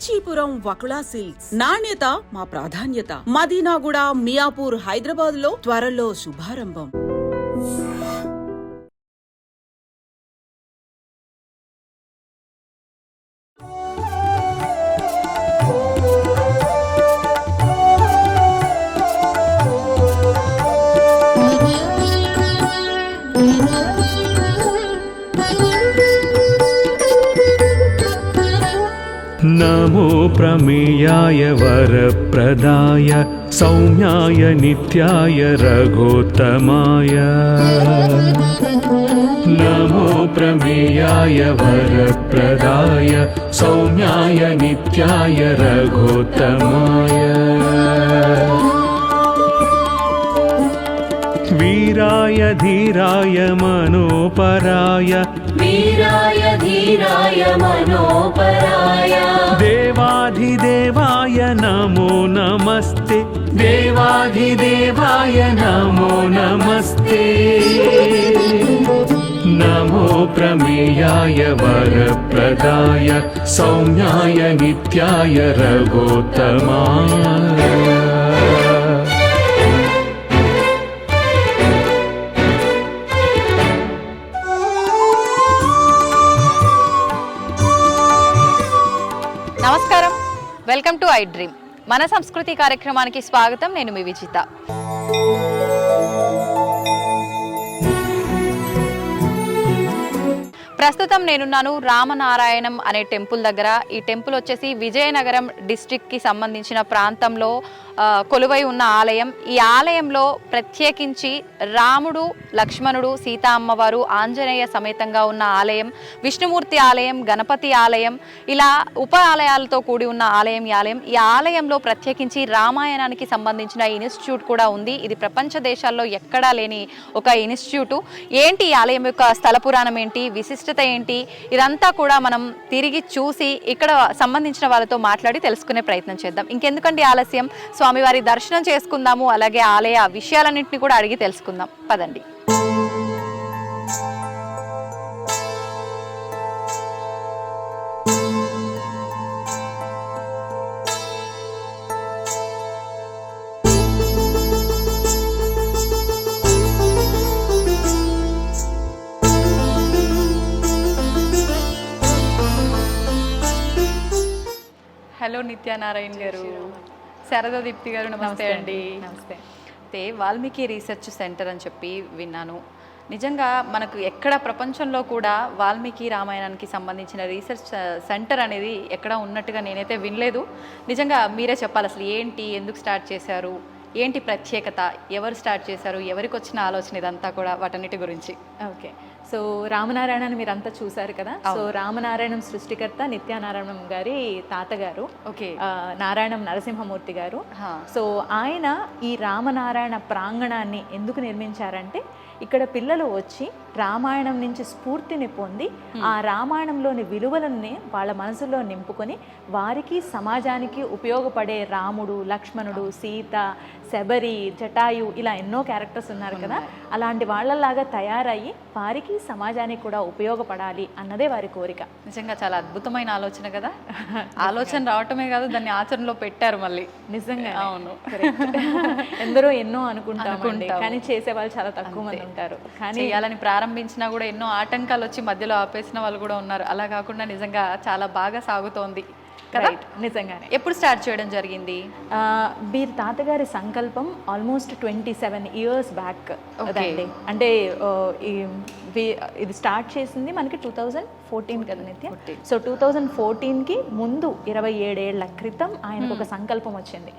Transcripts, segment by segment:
Kanchipuram Vakula silks, నాణ్యత మా ప్రాధాన్యత. మదీనాగూడ, మియాపూర్, హైదరాబాద్ లో త్వరలో శుభారంభం. नमो प्रमेयाय वरप्रदाय सौम्याय नित्याय रघोत्तमाय। नमो प्रमेयाय वरप्रदाय सौम्याय नित्याय रघोत्तमाय। वीराय धीराय मनोपराय, वीराय धीराय मनोपराय। देवाधिदेवाय नमो नमस्ते, देवाधिदेवाय नमो नमस्ते। नमो प्रमेयाय वरप्रदाय सौम्याय नित्याय रघोत्तमाय। నమస్కారం, వెల్కమ్ టు ఐ డ్రీమ్. మన సంస్కృతి కార్యక్రమానికి స్వాగతం. నేను మీ విజిత. ప్రస్తుతం నేనున్నాను రామనారాయణం అనే టెంపుల్ దగ్గర. ఈ టెంపుల్ వచ్చేసి విజయనగరం డిస్ట్రిక్ట్కి సంబంధించిన ప్రాంతంలో కొలువై ఉన్న ఆలయం. ఈ ఆలయంలో ప్రత్యేకించి రాముడు, లక్ష్మణుడు, సీతా అమ్మవారు, ఆంజనేయ సమేతంగా ఉన్న ఆలయం, విష్ణుమూర్తి ఆలయం, గణపతి ఆలయం, ఇలా ఉప ఆలయాలతో కూడి ఉన్న ఆలయం ఈ ఆలయం. ఈ ఆలయంలో ప్రత్యేకించి రామాయణానికి సంబంధించిన ఇన్స్టిట్యూట్ కూడా ఉంది. ఇది ప్రపంచ దేశాల్లో ఎక్కడా లేని ఒక ఇన్స్టిట్యూటు. ఏంటి ఈ ఆలయం యొక్క స్థల పురాణం ఏంటి, విశిష్టత ఏంటి, ఇదంతా కూడా మనం తిరిగి చూసి ఇక్కడ సంబంధించిన వాళ్ళతో మాట్లాడి తెలుసుకునే ప్రయత్నం చేద్దాం. ఇంకెందుకంటే ఆలస్యం, స్వామివారి దర్శనం చేసుకుందాము. అలాగే ఆలయ విషయాలన్నింటినీ కూడా అడిగి తెలుసుకుందాం. పదండి. హలో నిత్యానారాయణ గారు, శారదా దీప్తి గారు, నమస్తే అండి. నమస్తే. అయితే వాల్మీకి రీసెర్చ్ సెంటర్ అని చెప్పి విన్నాను. నిజంగా మనకు ఎక్కడ ప్రపంచంలో కూడా వాల్మీకి రామాయణానికి సంబంధించిన రీసెర్చ్ సెంటర్ అనేది ఎక్కడ ఉన్నట్టుగా నేనైతే వినలేదు. నిజంగా మీరే చెప్పాలి, అసలు ఏంటి, ఎందుకు స్టార్ట్ చేశారు, ఏంటి ప్రత్యేకత, ఎవరు స్టార్ట్ చేశారు, ఎవరికి వచ్చిన ఆలోచన, ఇదంతా కూడా వాటన్నిటి గురించి. ఓకే, సో రామనారాయణని మీరంతా చూసారు కదా. సో రామనారాయణం సృష్టికర్త నిత్యానారాయణం గారి తాతగారు, ఓకే, నారాయణం నరసింహమూర్తి గారు. సో ఆయన ఈ రామనారాయణ ప్రాంగణాన్ని ఎందుకు నిర్మించారంటే, ఇక్కడ పిల్లలు వచ్చి రామాయణం నుంచి స్ఫూర్తిని పొంది ఆ రామాయణంలోని విలువలని వాళ్ళ మనసులో నింపుకొని వారికి సమాజానికి ఉపయోగపడే రాముడు, లక్ష్మణుడు, సీత, శబరి, జటాయు, ఇలా ఎన్నో క్యారెక్టర్స్ ఉన్నారు కదా, అలాంటి వాళ్ళలాగా తయారయ్యి వారికి సమాజానికి కూడా ఉపయోగపడాలి అన్నదే వారి కోరిక. నిజంగా చాలా అద్భుతమైన ఆలోచన కదా. ఆలోచన రావటమే కాదు, దాన్ని ఆచరణలో పెట్టారు మళ్ళీ. నిజంగా అవును. ఎందరో ఎన్నో అనుకుంటామండి, కానీ చేసే వాళ్ళు చాలా తక్కువ మంది ఉంటారు. కానీ చేయాలని ప్రారంభించినా కూడా ఎన్నో ఆటంకాలు వచ్చి మధ్యలో ఆపేసిన వాళ్ళు కూడా ఉన్నారు. అలా కాకుండా నిజంగా చాలా బాగా సాగుతోంది. నిజంగానే. ఎప్పుడు స్టార్ట్ చేయడం జరిగింది? వీరి తాతగారి సంకల్పం ఆల్మోస్ట్ 27 years బ్యాక్ అండి. అంటే ఇది స్టార్ట్ చేసింది మనకి 2014 కదా నిత్య. సో 2014కి ముందు 27 ఏళ్ల క్రితం ఆయనకు ఒక సంకల్పం వచ్చింది.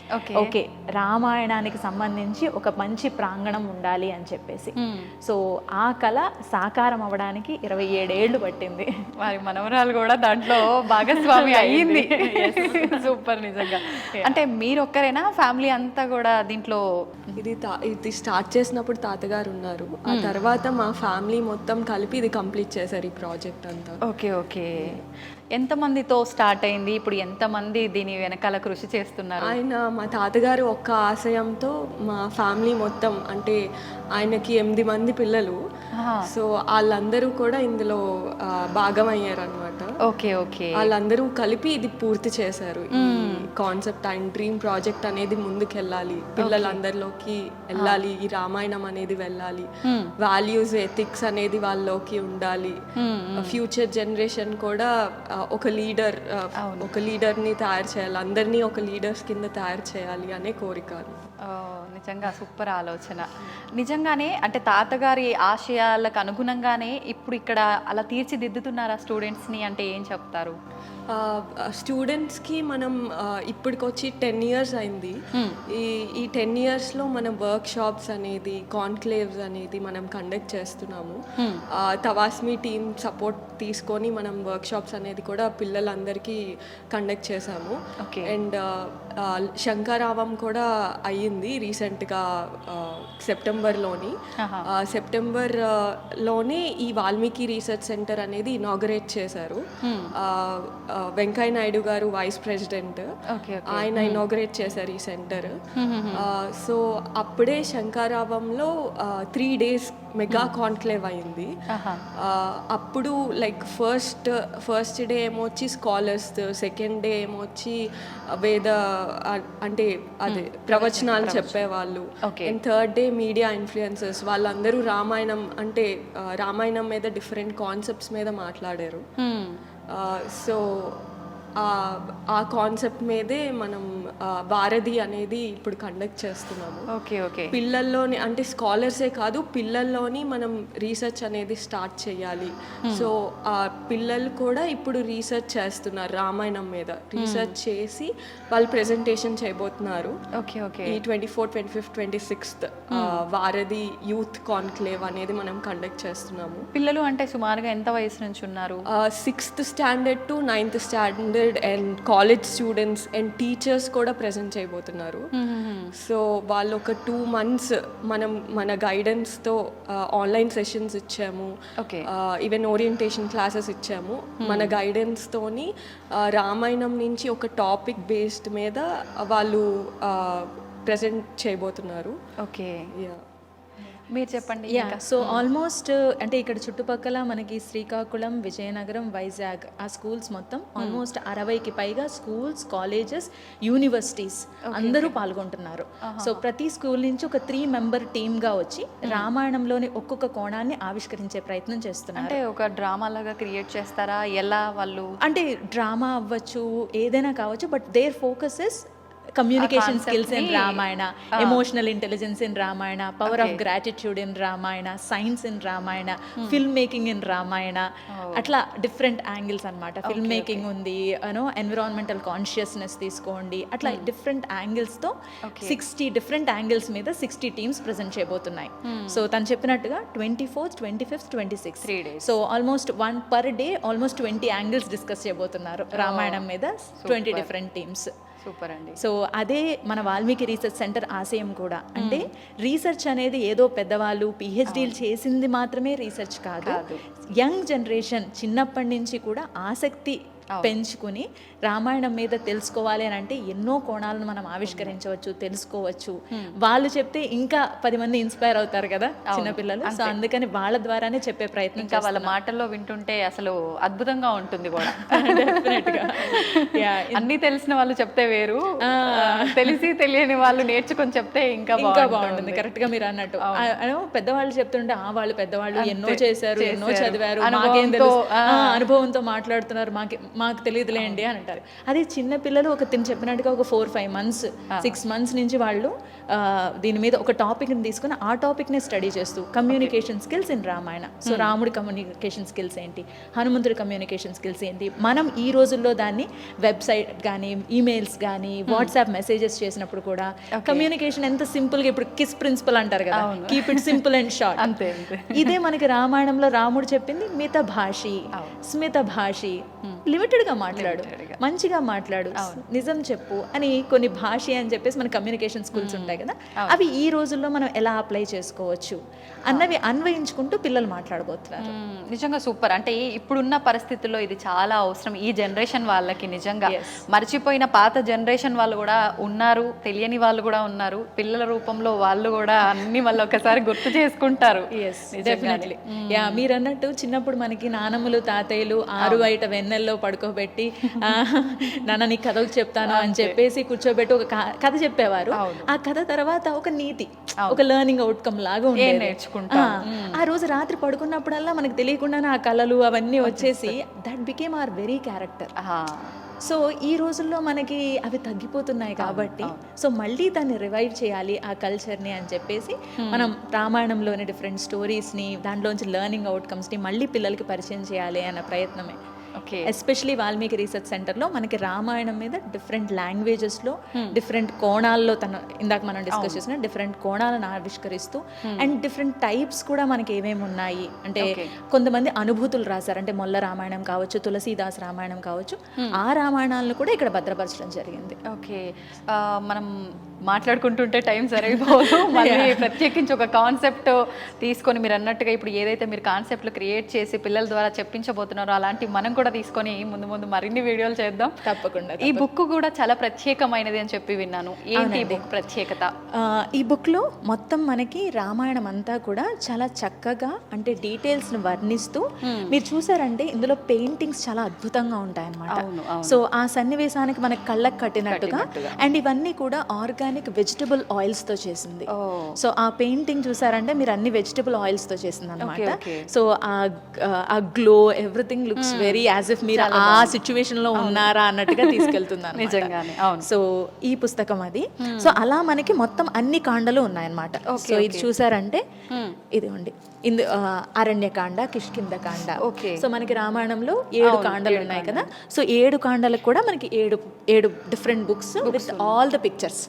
ఓకే, రామాయణానికి సంబంధించి ఒక మంచి ప్రాంగణం ఉండాలి అని చెప్పేసి. సో ఆ కళ సాకారం అవ్వడానికి 27 ఏళ్ళు పట్టింది. వారి మనవరాలు కూడా దాంట్లో భాగస్వామి అయ్యింది. సూపర్. నిజంగా అంటే మీరు ఒక్కరేనా, ఫ్యామిలీ అంతా కూడా దీంట్లో? ఇది స్టార్ట్ చేసినప్పుడు తాతగారు ఉన్నారు, ఆ తర్వాత మా ఫ్యామిలీ మొత్తం కలిపి ఇది కంప్లీట్ చేశారు, ఈ ప్రాజెక్ట్ అంతా. Okay okay. ఎంతమందితో స్టార్ట్ అయింది, ఇప్పుడు ఎంతమంది దీని వెనకాల కృషి చేస్తున్నారు? ఆయన మా తాతగారు ఒక్క ఆశయంతో మా ఫ్యామిలీ మొత్తం, అంటే ఆయనకి 8 మంది పిల్లలు, సో వాళ్ళందరూ కూడా ఇందులో భాగమయ్యారు అనమాట. Okay okay. వాళ్ళందరూ కలిపి ఇది పూర్తి చేశారు. ఈ కాన్సెప్ట్, ఆయన డ్రీమ్ ప్రాజెక్ట్ అనేది ముందుకెళ్ళాలి, పిల్లలందరిలోకి వెళ్ళాలి, ఈ రామాయణం అనేది వెళ్ళాలి, వాల్యూస్ ఎథిక్స్ అనేది వాళ్ళలోకి ఉండాలి, ఫ్యూచర్ జనరేషన్ కూడా ఒక లీడర్ని తయారు చేయాలి, అందరినీ ఒక లీడర్స్ కింద తయారు చేయాలి అనే కోరిక. నిజంగా సూపర్ ఆలోచన. నిజంగానే అంటే తాతగారి ఆశయాలకు అనుగుణంగానే ఇప్పుడు ఇక్కడ అలా తీర్చిదిద్దుతున్నారా స్టూడెంట్స్ని అంటే ఏం చెప్తారు? స్టూడెంట్స్కి మనం ఇప్పటికొచ్చి 10 years అయింది. ఈ 10 yearsలో మనం వర్క్ షాప్స్ అనేది, కాన్క్లేవ్స్ అనేది మనం కండక్ట్ చేస్తున్నాము. తవాస్మి టీమ్ సపోర్ట్ తీసుకొని మనం వర్క్ షాప్స్ అనేది కూడా పిల్లలందరికీ కండక్ట్ చేసాము. అండ్ శంకరావం కూడా అయ్యింది రీసెంట్గా సెప్టెంబర్లోని. సెప్టెంబర్లోనే ఈ వాల్మీకి రీసెర్చ్ సెంటర్ అనేది ఇనాగరేట్ చేశారు. వెంకయ్య నాయుడు గారు వైస్ ప్రెసిడెంట్, ఆయన ఇనాగరేట్ చేశారు ఈ సెంటర్. సో అప్పుడే శంకరావంలో 3 days మెగా కాన్క్లేవ్ అయింది. అప్పుడు లైక్ ఫస్ట్ డే ఏమొచ్చి స్కాలర్స్, సెకండ్ డే ఏమొచ్చి వేద అంటే అదే ప్రవచనాలు చెప్పేవాళ్ళు, and third day media influencers, వాళ్ళందరూ రామాయణం అంటే రామాయణం మీద డిఫరెంట్ కాన్సెప్ట్స్ మీద మాట్లాడారు. సో ఆ కాన్సెప్ట్ మీదే మనం భారతి అనేది ఇప్పుడు కండక్ట్ చేస్తున్నాము. పిల్లల్లోని అంటే స్కాలర్సే కాదు, పిల్లల్లోని మనం రీసెర్చ్ అనేది స్టార్ట్ చేయాలి. సో ఆ పిల్లలు కూడా ఇప్పుడు రీసెర్చ్ చేస్తున్నారు, రామాయణం మీద రీసెర్చ్ చేసి వాళ్ళు ప్రెజెంటేషన్ చేయబోతున్నారు. ఈ 24, 25, 26 భారతి యూత్ కాన్క్లేవ్ అనేది మనం కండక్ట్ చేస్తున్నాము. పిల్లలు అంటే సుమారుగా ఎంత వయసు నుంచి ఉన్నారు? 6th standard to 9th standard and college students and teachers కూడా ప్రెజెంట్ చేయబోతున్నారు. సో వాళ్ళు ఒక 2 months మన గైడెన్స్తో ఆన్లైన్ సెషన్స్ ఇచ్చాము, ఈవెన్ ఓరియంటేషన్ క్లాసెస్ ఇచ్చాము. మన గైడెన్స్తోని రామాయణం నుంచి ఒక టాపిక్ బేస్డ్ మీద వాళ్ళు ప్రెజెంట్ చేయబోతున్నారు. మీరు చెప్పండి. సో ఆల్మోస్ట్ అంటే ఇక్కడ చుట్టుపక్కల మనకి శ్రీకాకుళం, విజయనగరం, వైజాగ్ ఆ స్కూల్స్ మొత్తం ఆల్మోస్ట్ 60కి పైగా స్కూల్స్, కాలేజెస్, యూనివర్సిటీస్ అందరూ పాల్గొంటున్నారు. సో ప్రతి స్కూల్ నుంచి ఒక 3-member టీమ్గా వచ్చి రామాయణంలోని ఒక్కొక్క కోణాన్ని ఆవిష్కరించే ప్రయత్నం చేస్తున్నారు. అంటే ఒక డ్రామా లాగా క్రియేట్ చేస్తారా? ఎలా వాళ్ళు అంటే డ్రామా అవ్వచ్చు, ఏదైనా కావచ్చు, but their focus is communication skills in Ramayana, emotional intelligence in Ramayana, power of gratitude in Ramayana, science in Ramayana, film making in Ramayana, అట్లా డిఫరెంట్ యాంగిల్స్ అనమాట. ఫిల్మ్ మేకింగ్ ఉంది, ఎన్విరాన్మెంటల్ కాన్షియస్నెస్ తీసుకోండి, అట్లా డిఫరెంట్ యాంగిల్స్తో 60 different యాంగిల్స్ మీద 60 teams ప్రజెంట్ చేయబోతున్నాయి. సో తను చెప్పినట్టుగా 24th, 25th, 26th 3 days. So almost 1 per day almost 20 angles discuss చేయబోతున్నారు రామాయణం మీద 20 different teams. సూపర్ అండి. సో అదే మన వాల్మీకి రీసెర్చ్ సెంటర్ ఆశయం కూడా. అంటే రీసెర్చ్ అనేది ఏదో పెద్దవాళ్ళు పిహెచ్డీలు చేసింది మాత్రమే రీసెర్చ్ కాదు, యంగ్ జనరేషన్ చిన్నప్పటి నుంచి కూడా ఆసక్తి పెంచుకుని రామాయణం మీద తెలుసుకోవాలి అని అంటే ఎన్నో కోణాలను మనం ఆవిష్కరించవచ్చు, తెలుసుకోవచ్చు. వాళ్ళు చెప్తే ఇంకా 10 మంది ఇన్స్పైర్ అవుతారు కదా చిన్నపిల్లలు. సో అందుకని వాళ్ళ ద్వారానే చెప్పే ప్రయత్నం, ఇంకా వాళ్ళ మాటల్లో వింటుంటే అసలు అద్భుతంగా ఉంటుంది కూడా. అన్ని తెలిసిన వాళ్ళు చెప్తే వేరు, తెలిసి తెలియని వాళ్ళు నేర్చుకొని చెప్తే ఇంకా బాగుంటుంది. కరెక్ట్ గా మీరు అన్నట్టు పెద్దవాళ్ళు చెప్తుంటే వాళ్ళు పెద్దవాళ్ళు ఎన్నో చేశారు, ఎన్నో చదివారు, అనుభవంతో మాట్లాడుతున్నారు, మాకు తెలియదులేండి అని అంటారు. అదే చిన్న పిల్లలు తిని చెప్పినట్టుగా ఒక 4-5 months 6 months నుంచి వాళ్ళు దీని మీద ఒక టాపిక్ని తీసుకుని ఆ టాపిక్ని స్టడీ చేస్తూ communication skills in Ramayana. So రాముడి కమ్యూనికేషన్ స్కిల్స్ ఏంటి, హనుమంతుడి కమ్యూనికేషన్ స్కిల్స్ ఏంటి, మనం ఈ రోజుల్లో దాన్ని వెబ్సైట్ కానీ, ఈమెయిల్స్ కానీ, వాట్సాప్ మెసేజెస్ చేసినప్పుడు కూడా కమ్యూనికేషన్ ఎంత సింపుల్గా, ఇప్పుడు కిస్ ప్రిన్సిపల్ అంటారు కదా, keep it simple and short. అంతే. ఇదే మనకి రామాయణంలో రాముడు చెప్పింది మిత భాషి, స్మిత భాషి, లిమిటెడ్గా మాట్లాడు, మంచిగా మాట్లాడు, నిజం చెప్పు అని కొన్ని భాష అని చెప్పేసి మన కమ్యూనికేషన్ స్కూల్స్ ఉంటాయి కదా, అవి ఈ రోజుల్లో మనం ఎలా అప్లై చేసుకోవచ్చు అన్నవి అన్వయించుకుంటూ పిల్లలు మాట్లాడబోతున్నారు. నిజంగా సూపర్. అంటే ఇప్పుడున్న పరిస్థితుల్లో ఇది చాలా అవసరం ఈ జనరేషన్ వాళ్ళకి. నిజంగా మర్చిపోయిన పాత జనరేషన్ వాళ్ళు కూడా ఉన్నారు, తెలియని వాళ్ళు కూడా ఉన్నారు. పిల్లల రూపంలో వాళ్ళు కూడా అన్ని మళ్ళీ ఒకసారి గుర్తు చేసుకుంటారు. డెఫినెట్లీ. యా, మీరు అన్నట్టు చిన్నప్పుడు మనకి నానమ్మలు తాతయ్యలు 6 బయట వెన్నెల్లో పడుకోబెట్టి నాన్న నీ కథలు చెప్తాను అని చెప్పేసి కూర్చోబెట్టి ఒక కథ చెప్పేవారు. ఆ కథ తర్వాత ఒక నీతి, ఒక లెర్నింగ్ అవుట్కమ్ లాగా ఉండేది. నేర్చుకుంటా. ఆ రోజు రాత్రి పడుకున్నప్పుడల్లా మనకు తెలియకుండానే ఆ కళలు అవన్నీ వచ్చేసి that became hour very character. So ఈ రోజుల్లో మనకి అవి తగ్గిపోతున్నాయి కాబట్టి సో మళ్ళీ దాన్ని రివైవ్ చేయాలి ఆ కల్చర్ని అని చెప్పేసి మనం రామాయణంలోని డిఫరెంట్ స్టోరీస్ని, దాంట్లోంచి లెర్నింగ్ అవుట్కమ్స్ని మళ్ళీ పిల్లలకి పరిచయం చేయాలి అన్న ప్రయత్నమే. ఎస్పెషలీ వాల్మీకి రీసెర్చ్ సెంటర్లో మనకి రామాయణం మీద డిఫరెంట్ లాంగ్వేజెస్లో డిఫరెంట్ కోణాల్లో ఇందాక మనం డిస్కస్ చేసిన డిఫరెంట్ కోణాలను ఆవిష్కరిస్తూ అండ్ డిఫరెంట్ టైప్స్ కూడా మనకి ఏమేమి ఉన్నాయి అంటే కొంతమంది అనుభూతులు రాశారు. అంటే మొల్ల రామాయణం కావచ్చు, తులసీదాస్ రామాయణం కావచ్చు, ఆ రామాయణాలను కూడా ఇక్కడ భద్రపరచడం జరిగింది. ఓకే, మనం మాట్లాడుకుంటుంటే టైం సరిపోదు. మళ్ళీ ప్రత్యేకించి ఒక కాన్సెప్ట్ తీసుకొని మీరు అన్నట్టుగా ఇప్పుడు ఏదైతే మీరు కాన్సెప్ట్లు క్రియేట్ చేసి పిల్లల ద్వారా చెప్పించబోతున్నారో అలాంటి మనం కూడా తీసుకొని ముందు ముందు మరిన్ని వీడియోలు చేద్దాం. తప్పకుండా. ఈ బుక్ కూడా చాలా ప్రత్యేకమైనది అని చెప్పి విన్నాను. ఏంటి ఈ బుక్ ప్రత్యేకత? ఈ బుక్లో మొత్తం మనకి రామాయణం అంతా కూడా చాలా చక్కగా అంటే డీటెయిల్స్ని వర్ణిస్తూ మీరు చూసారంటే ఇందులో పెయింటింగ్స్ చాలా అద్భుతంగా ఉంటాయి అన్నమాట. సో ఆ సన్నివేశానికి మనకి కళ్ళకు కట్టినట్టుగా అండ్ ఇవన్నీ కూడా ఆర్గానిక్ వెజిటబుల్ ఆయిల్స్ తో చేసింది. సో ఆ పెయింటింగ్ చూసారంటే మీరు అన్ని వెజిటబుల్ ఆయిల్స్ తో చేసింది అనమాట. సో ఆ glow everything looks very as if మీరు ఆ సిచ్యువేషన్ లో ఉన్నారా అన్నట్టుగా తీసుకెళ్తుంది నిజంగానే. సో ఈ పుస్తకం అది. సో అలా మనకి మొత్తం అన్ని కాండలు ఉన్నాయన్నమాట. సో ఇది చూసారంటే ఇదిగోండి అరణ్యకాండ, కిష్కింధకాండ. సో మనకి రామాయణంలో 7 కాండలు ఉన్నాయి కదా. సో 7 కాండలకు కూడా మనకి 7 different books with all the pictures.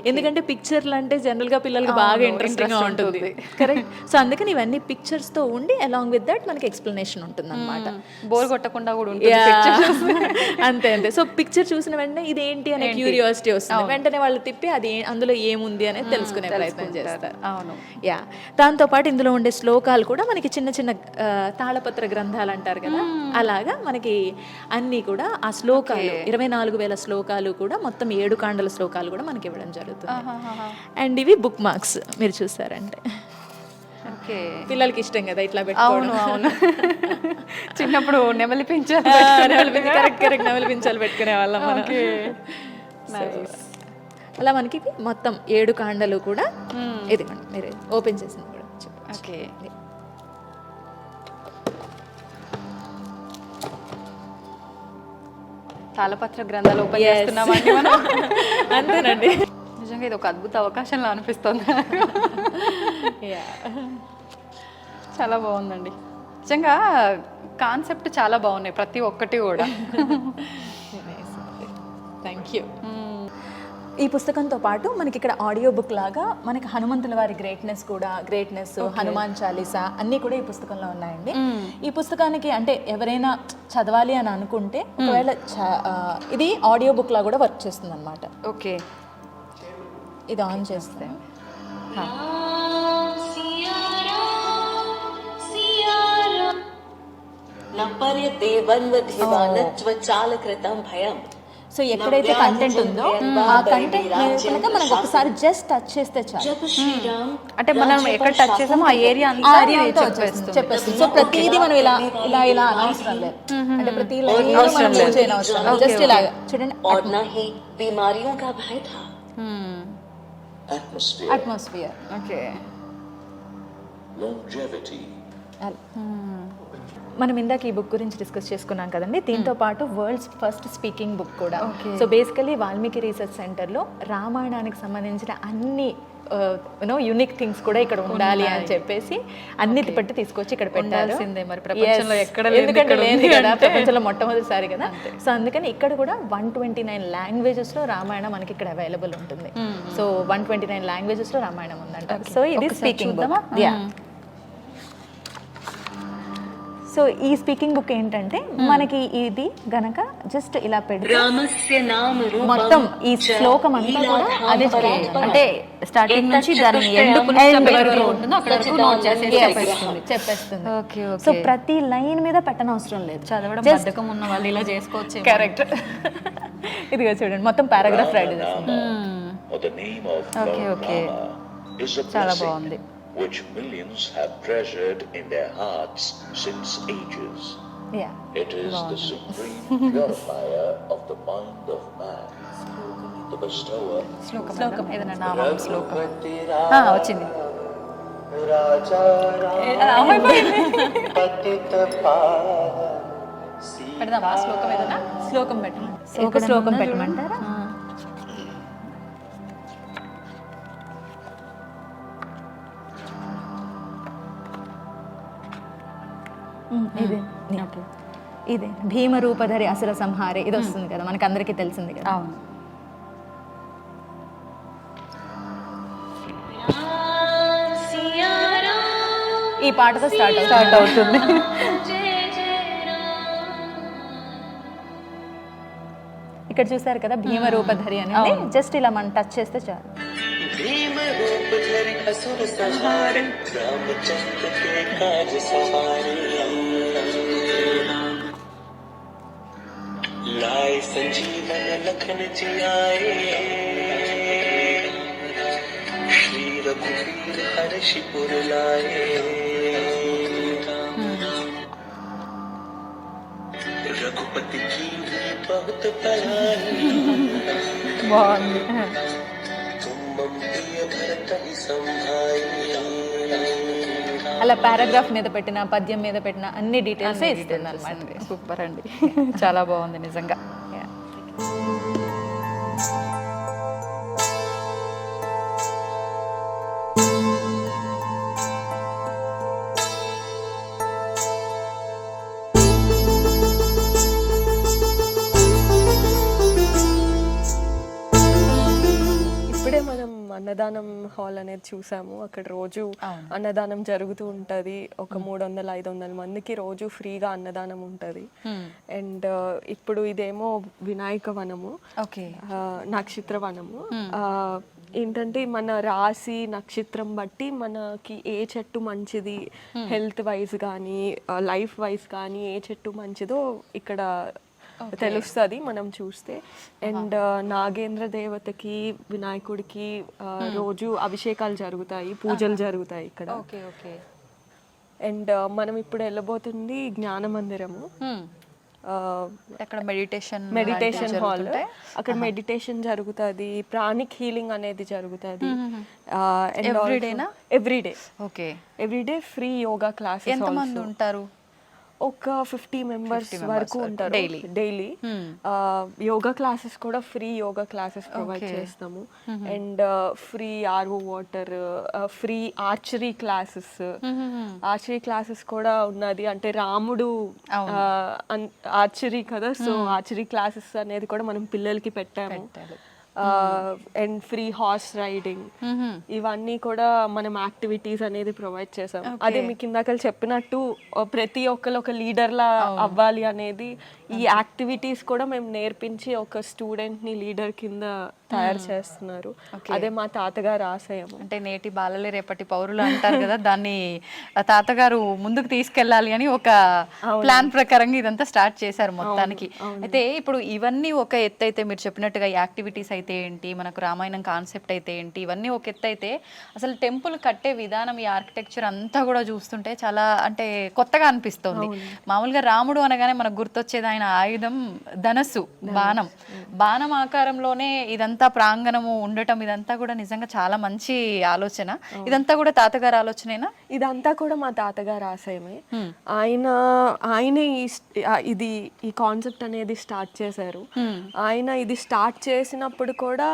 ఎందుకంటే పిక్చర్లు అంటే జనరల్ గా పిల్లలకి బాగా ఇంట్రెస్టింగ్ గా ఉంటుంది, కరెక్ట్. సో అందుకని ఇవన్నీ పిక్చర్స్ తో ఉండి అలాంగ్ విత్ దట్ మనకి ఎక్స్ప్లెనేషన్ ఉంటుంది అన్నమాట. బోర్ కొట్టకుండా కూడా అంతే అంతే. సో పిక్చర్ చూసిన వెంటనే ఇది ఏంటి అనే క్యూరియాసిటీ వస్తుంది, వెంటనే వాళ్ళు తిప్పి అది అందులో ఏముంది అనేది తెలుసుకునే ప్రయత్నం చేస్తారు. అవును, యా. దాంతో పాటు ఇందులో ఉండే శ్లోకాలు కూడా మనకి చిన్న చిన్న తాళపత్ర గ్రంథాలు అంటారు కదా, అలాగా మనకి అన్ని కూడా ఆ శ్లోకాలు 24,000 శ్లోకాలు కూడా మొత్తం 7 కాండల శ్లోకాలు కూడా మనకి ఇవ్వడం జరుగుతుంది. అండ్ ఇవి బుక్ మార్క్స్ మీరు చూసారంటే పిల్లలకి ఇష్టం కదా ఇట్లా పెట్టుకోవడం. అవును, చిన్నప్పుడు నెమలి పించాలు కరెక్ట్ నెమలి పించాలు పెట్టుకునే వాళ్ళం మనం. అలా మనకి మొత్తం 7 కాండలు కూడా ఇదిగోండి మీరు ఓపెన్ చేసింది కూడా. ఓకే, తాళపత్ర గ్రంథాలు ఓపెన్ చేస్తున్నామండి మనం. అంతేనండి. నిజంగా ఇది ఒక అద్భుత అవకాశంలో అనిపిస్తుంది. చాలా బాగుందండి నిజంగా. కాన్సెప్ట్ చాలా బాగున్నాయి ప్రతి ఒక్కటి కూడా. Thank you. ఈ పుస్తకంతో పాటు మనకి ఇక్కడ ఆడియో బుక్ లాగా మనకి హనుమంతుల వారి గ్రేట్నెస్ హనుమాన్ చాలీసా అన్నీ కూడా ఈ పుస్తకంలో ఉన్నాయండి. ఈ పుస్తకానికి అంటే ఎవరైనా చదవాలి అని అనుకుంటే ఒకవేళ ఇది ఆడియో బుక్ లా కూడా వర్క్ చేస్తుంది అనమాట. ఓకే, ఇది ఆన్ చేస్తే సో ఎక్కడైతే కంటెంట్ ఉందో ఆ కంటెంట్ కనుక మనకు ఒకసారి జస్ట్ టచ్ చేస్తే చాలు. అంటే మనం ఎక్కడ టచ్ చేసామో ఆ ఏరియా చెప్పేస్తుంది. సో ప్రతిదీ మనం ఇలా ఇలా ఇలా అనవసరం లేదు, అంటే ప్రతి అవసరం లేదు, జస్ట్ ఇలా చూడండి. అట్మాస్ఫియర్. ఓకే, మనం ఇందాక ఈ బుక్ గురించి డిస్కస్ చేసుకున్నాం కదండి. దీంతో పాటు వరల్డ్స్ ఫస్ట్ స్పీకింగ్ బుక్ కూడా. సో బేసికలీ వాల్మీకి రీసెర్చ్ సెంటర్లో రామాయణానికి సంబంధించిన అన్ని యూనిక్ థింగ్స్ కూడా ఇక్కడ ఉండాలి అని చెప్పేసి అన్నిటి పట్టి తీసుకొచ్చి ఇక్కడ పెట్టారు. మరి ప్రపంచంలో ఎక్కడ లేదు కదా, ప్రపంచంలో మొట్టమొదటిసారి కదా. సో అందుకని ఇక్కడ కూడా 129 లాంగ్వేజెస్ లో రామాయణం మనకి ఇక్కడ అవైలబుల్ ఉంటుంది. సో 129 లాంగ్వేజెస్ లో రామాయణం ఉందంట. సో ఇది స్పీకింగ్ బుక్. సో సో ఈ స్పీకింగ్ బుక్ ఏంటంటే మనకి ఇది గనక జస్ట్ ఇలా పెడితే మొత్తం ఈ శ్లోకం అంతా కూడా అదే అంటే స్టార్టింగ్ నుంచి దాని ఎండ్ వరకు ఉంటుందో అక్కడ వరకు నోట్ చేసి చెప్పేస్తుంది. ఓకే సో ప్రతి లైన్ మీద పెట్టనవసరం లేదు, చదవడం బద్ధకం ఉన్న వాళ్ళు ఇలా చేసుకోవచ్చు. కరెక్ట్. ఇదిగో చూడండి మొత్తం పారాగ్రాఫ్ రెడీ చేస్తుంది. or the name of Okay, Lord okay. Rama is a చాలా blessing బాగుంది. which millions have treasured in their hearts since ages. Yeah It is the supreme purifier of the mind of man, the bestower. శ్లోకం ఏదైనా నామం శ్లోకం వచ్చింది. పెడదామా శ్లోకం ఏదైనా? శ్లోకం పెట్టండి. ఒక శ్లోకం పెట్టమంటారా? ఇదే ఇదే భీమరూపధరి అసుర సంహారే ఇది వస్తుంది కదా, మనకి అందరికీ తెలిసింది కదా. అవును. ఈ పాటతో స్టార్ట్ అవుతుంది. ఇక్కడ చూసారు కదా భీమరూపధరి అనేది, జస్ట్ ఇలా మనం టచ్ చేస్తే చాలు. लाए संजीवन लखन जियाए श्री रघुवीर हर्षिपुर लाए रघुपति की बहुत बड़ाई బాగుంది. तुम मम प्रिय भरत ही संभाई అలా పారాగ్రాఫ్ మీద పెట్టిన పద్యం మీద పెట్టిన అన్ని డీటెయిల్స్ ఇస్తుంది అనమాట. సూపర్ అండి, చాలా బాగుంది నిజంగా. ఇప్పుడే మనం అన్నదానం హాల్ అనేది చూసాము. అక్కడ రోజు అన్నదానం జరుగుతూ ఉంటది. ఒక 300-500 మందికి రోజు ఫ్రీగా అన్నదానం ఉంటది. అండ్ ఇప్పుడు ఇదేమో వినాయక వనము, నక్షత్ర వనము. ఏంటంటే మన రాశి నక్షత్రం బట్టి మనకి ఏ చెట్టు మంచిది, హెల్త్ వైజ్ కానీ లైఫ్ వైజ్ కానీ ఏ చెట్టు మంచిదో ఇక్కడ తెలుస్తుంది మనం చూస్తే. అండ్ నాగేంద్ర దేవతకి వినాయకుడికి రోజు అభిషేకాలు జరుగుతాయి, పూజలు జరుగుతాయి ఇక్కడ. అండ్ మనం ఇప్పుడు వెళ్ళబోతుంది జ్ఞాన మందిరము. అక్కడ మెడిటేషన్ హాల్, అక్కడ మెడిటేషన్ జరుగుతుంది, ప్రాణిక్ హీలింగ్ అనేది జరుగుతుంది. Everyday everyday free yoga classes. ఎంతమంది ఉంటారు? ఒక 50 మెంబర్స్ వరకు ఉంటారు డైలీ. యోగా క్లాసెస్ కూడా ఫ్రీ యోగా క్లాసెస్ ప్రొవైడ్ చేస్తాము. And free RO water, free archery classes కూడా ఉన్నది. అంటే రాముడు ఆర్చరీ కదా, సో ఆర్చరీ క్లాసెస్ అనేది కూడా మనం పిల్లలకి పెట్టాము. అండ్ ఫ్రీ హార్స్ రైడింగ్, ఇవన్నీ కూడా మనం యాక్టివిటీస్ అనేది ప్రొవైడ్ చేసాం. అదే మీకు ఇందాక చెప్పినట్టు ప్రతి ఒక్కరు ఒక లీడర్ లా అవ్వాలి అనేది ఈ యాక్టివిటీస్ కూడా మేము నేర్పించి ఒక స్టూడెంట్ ని లీడర్ కింద తయారు చేస్తున్నారు. అదే మా తాతగారు ఆశయం. అంటే నేటి బాలలే రేపటి పౌరులు అంటారు కదా, దాన్ని తాతగారు ముందుకు తీసుకెళ్ళాలి అని ఒక ప్లాన్ ప్రకారంగా ఇదంతా స్టార్ట్ చేశారు మొత్తానికి. అయితే ఇప్పుడు ఇవన్నీ ఒక ఎత్తు అయితే, మీరు చెప్పినట్టుగా యాక్టివిటీస్ అయితే ఏంటి, మనకు రామాయణం కాన్సెప్ట్ అయితే ఏంటి, ఇవన్నీ ఒక ఎత్తు అయితే అసలు టెంపుల్ కట్టే విధానం, ఈ ఆర్కిటెక్చర్ అంతా కూడా చూస్తుంటే చాలా అంటే కొత్తగా అనిపిస్తుంది. మామూలుగా రాముడు అనగానే మనకు గుర్తొచ్చేది ఆయన ఆయుధం ధనస్సు, బాణం ఆకారంలోనే ఇదంతా ప్రాంగణము ఉండటం, ఇదంతా కూడా నిజంగా చాలా మంచి ఆలోచన. ఇదంతా కూడా తాతగారు ఆలోచనేనా? ఇదంతా కూడా మా తాతగారు ఆశయమే. ఆయనే ఈ కాన్సెప్ట్ అనేది స్టార్ట్ చేశారు. ఆయన ఇది స్టార్ట్ చేసినప్పుడు కూడా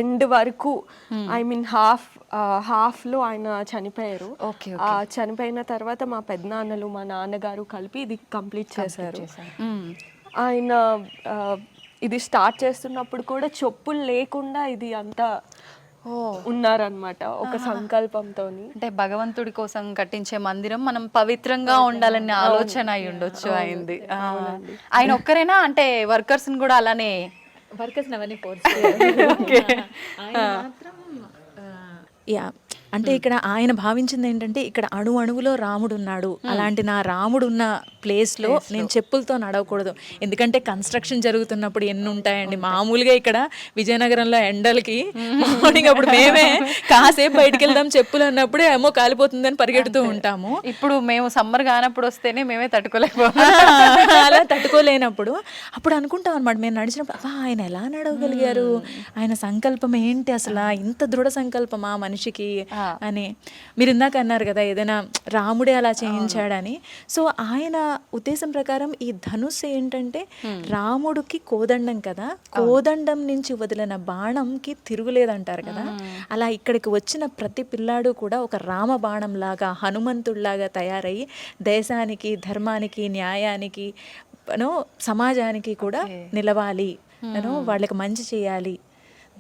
ఎండ్ వరకు, ఐ మీన్ హాఫ్ లో ఆయన చనిపోయారు. చనిపోయిన తర్వాత మా పెద్దనాన్నలు మా నాన్నగారు కలిపి ఇది కంప్లీట్ చేశారు. ఆయన ఇది స్టార్ట్ చేస్తున్నప్పుడు కూడా చెప్పులు లేకుండా ఇది అంతా ఉన్నారనమాట ఒక సంకల్పంతోని. అంటే భగవంతుడి కోసం కట్టించే మందిరం మనం పవిత్రంగా ఉండాలనే ఆలోచన అయి ఉండొచ్చు అయింది. ఆయన ఒక్కరేనా అంటే వర్కర్స్ కూడా అలానే వర్కర్స్ అవన్నీ ఫోర్స్ యా అంటే ఇక్కడ ఆయన భావించింది ఏంటంటే ఇక్కడ అణువులో రాముడు ఉన్నాడు, అలాంటి నా రాముడు ఉన్న ప్లేస్లో నేను చెప్పులతో నడవకూడదు. ఎందుకంటే కన్స్ట్రక్షన్ జరుగుతున్నప్పుడు ఎన్ని ఉంటాయండి. మామూలుగా ఇక్కడ విజయనగరంలో ఎండలకి మార్నింగ్ అప్పుడు మేమే కాసేపు బయటకు వెళ్దాం చెప్పులు అన్నప్పుడే ఏమో కాలిపోతుందని పరిగెడుతూ ఉంటాము. ఇప్పుడు మేము సమ్మర్ కానప్పుడు వస్తేనే మేమే తట్టుకోలేకపోతాం. అలా తట్టుకోలేనప్పుడు అప్పుడు అనుకుంటాం అనమాట, మేము నడిచినప్పుడు అబ్బా ఆయన ఎలా నడవగలిగారు, ఆయన సంకల్పం ఏంటి, అసలు ఇంత దృఢ సంకల్పమా మనిషికి అని. మీరు ఇందాక అన్నారు కదా ఏదైనా రాముడే అలా చేయించాడని. సో ఆయన ఉద్దేశం ప్రకారం ఈ ధనుస్సు ఏంటంటే రాముడికి కోదండం కదా, కోదండం నుంచి వదిలిన బాణంకి తిరుగులేదంటారు కదా. అలా ఇక్కడికి వచ్చిన ప్రతి పిల్లాడు కూడా ఒక రామ బాణం లాగా హనుమంతుడిలాగా తయారయ్యి దేశానికి, ధర్మానికి, న్యాయానికి, సమాజానికి కూడా నిలవాలి, వాళ్ళకి మంచి చేయాలి,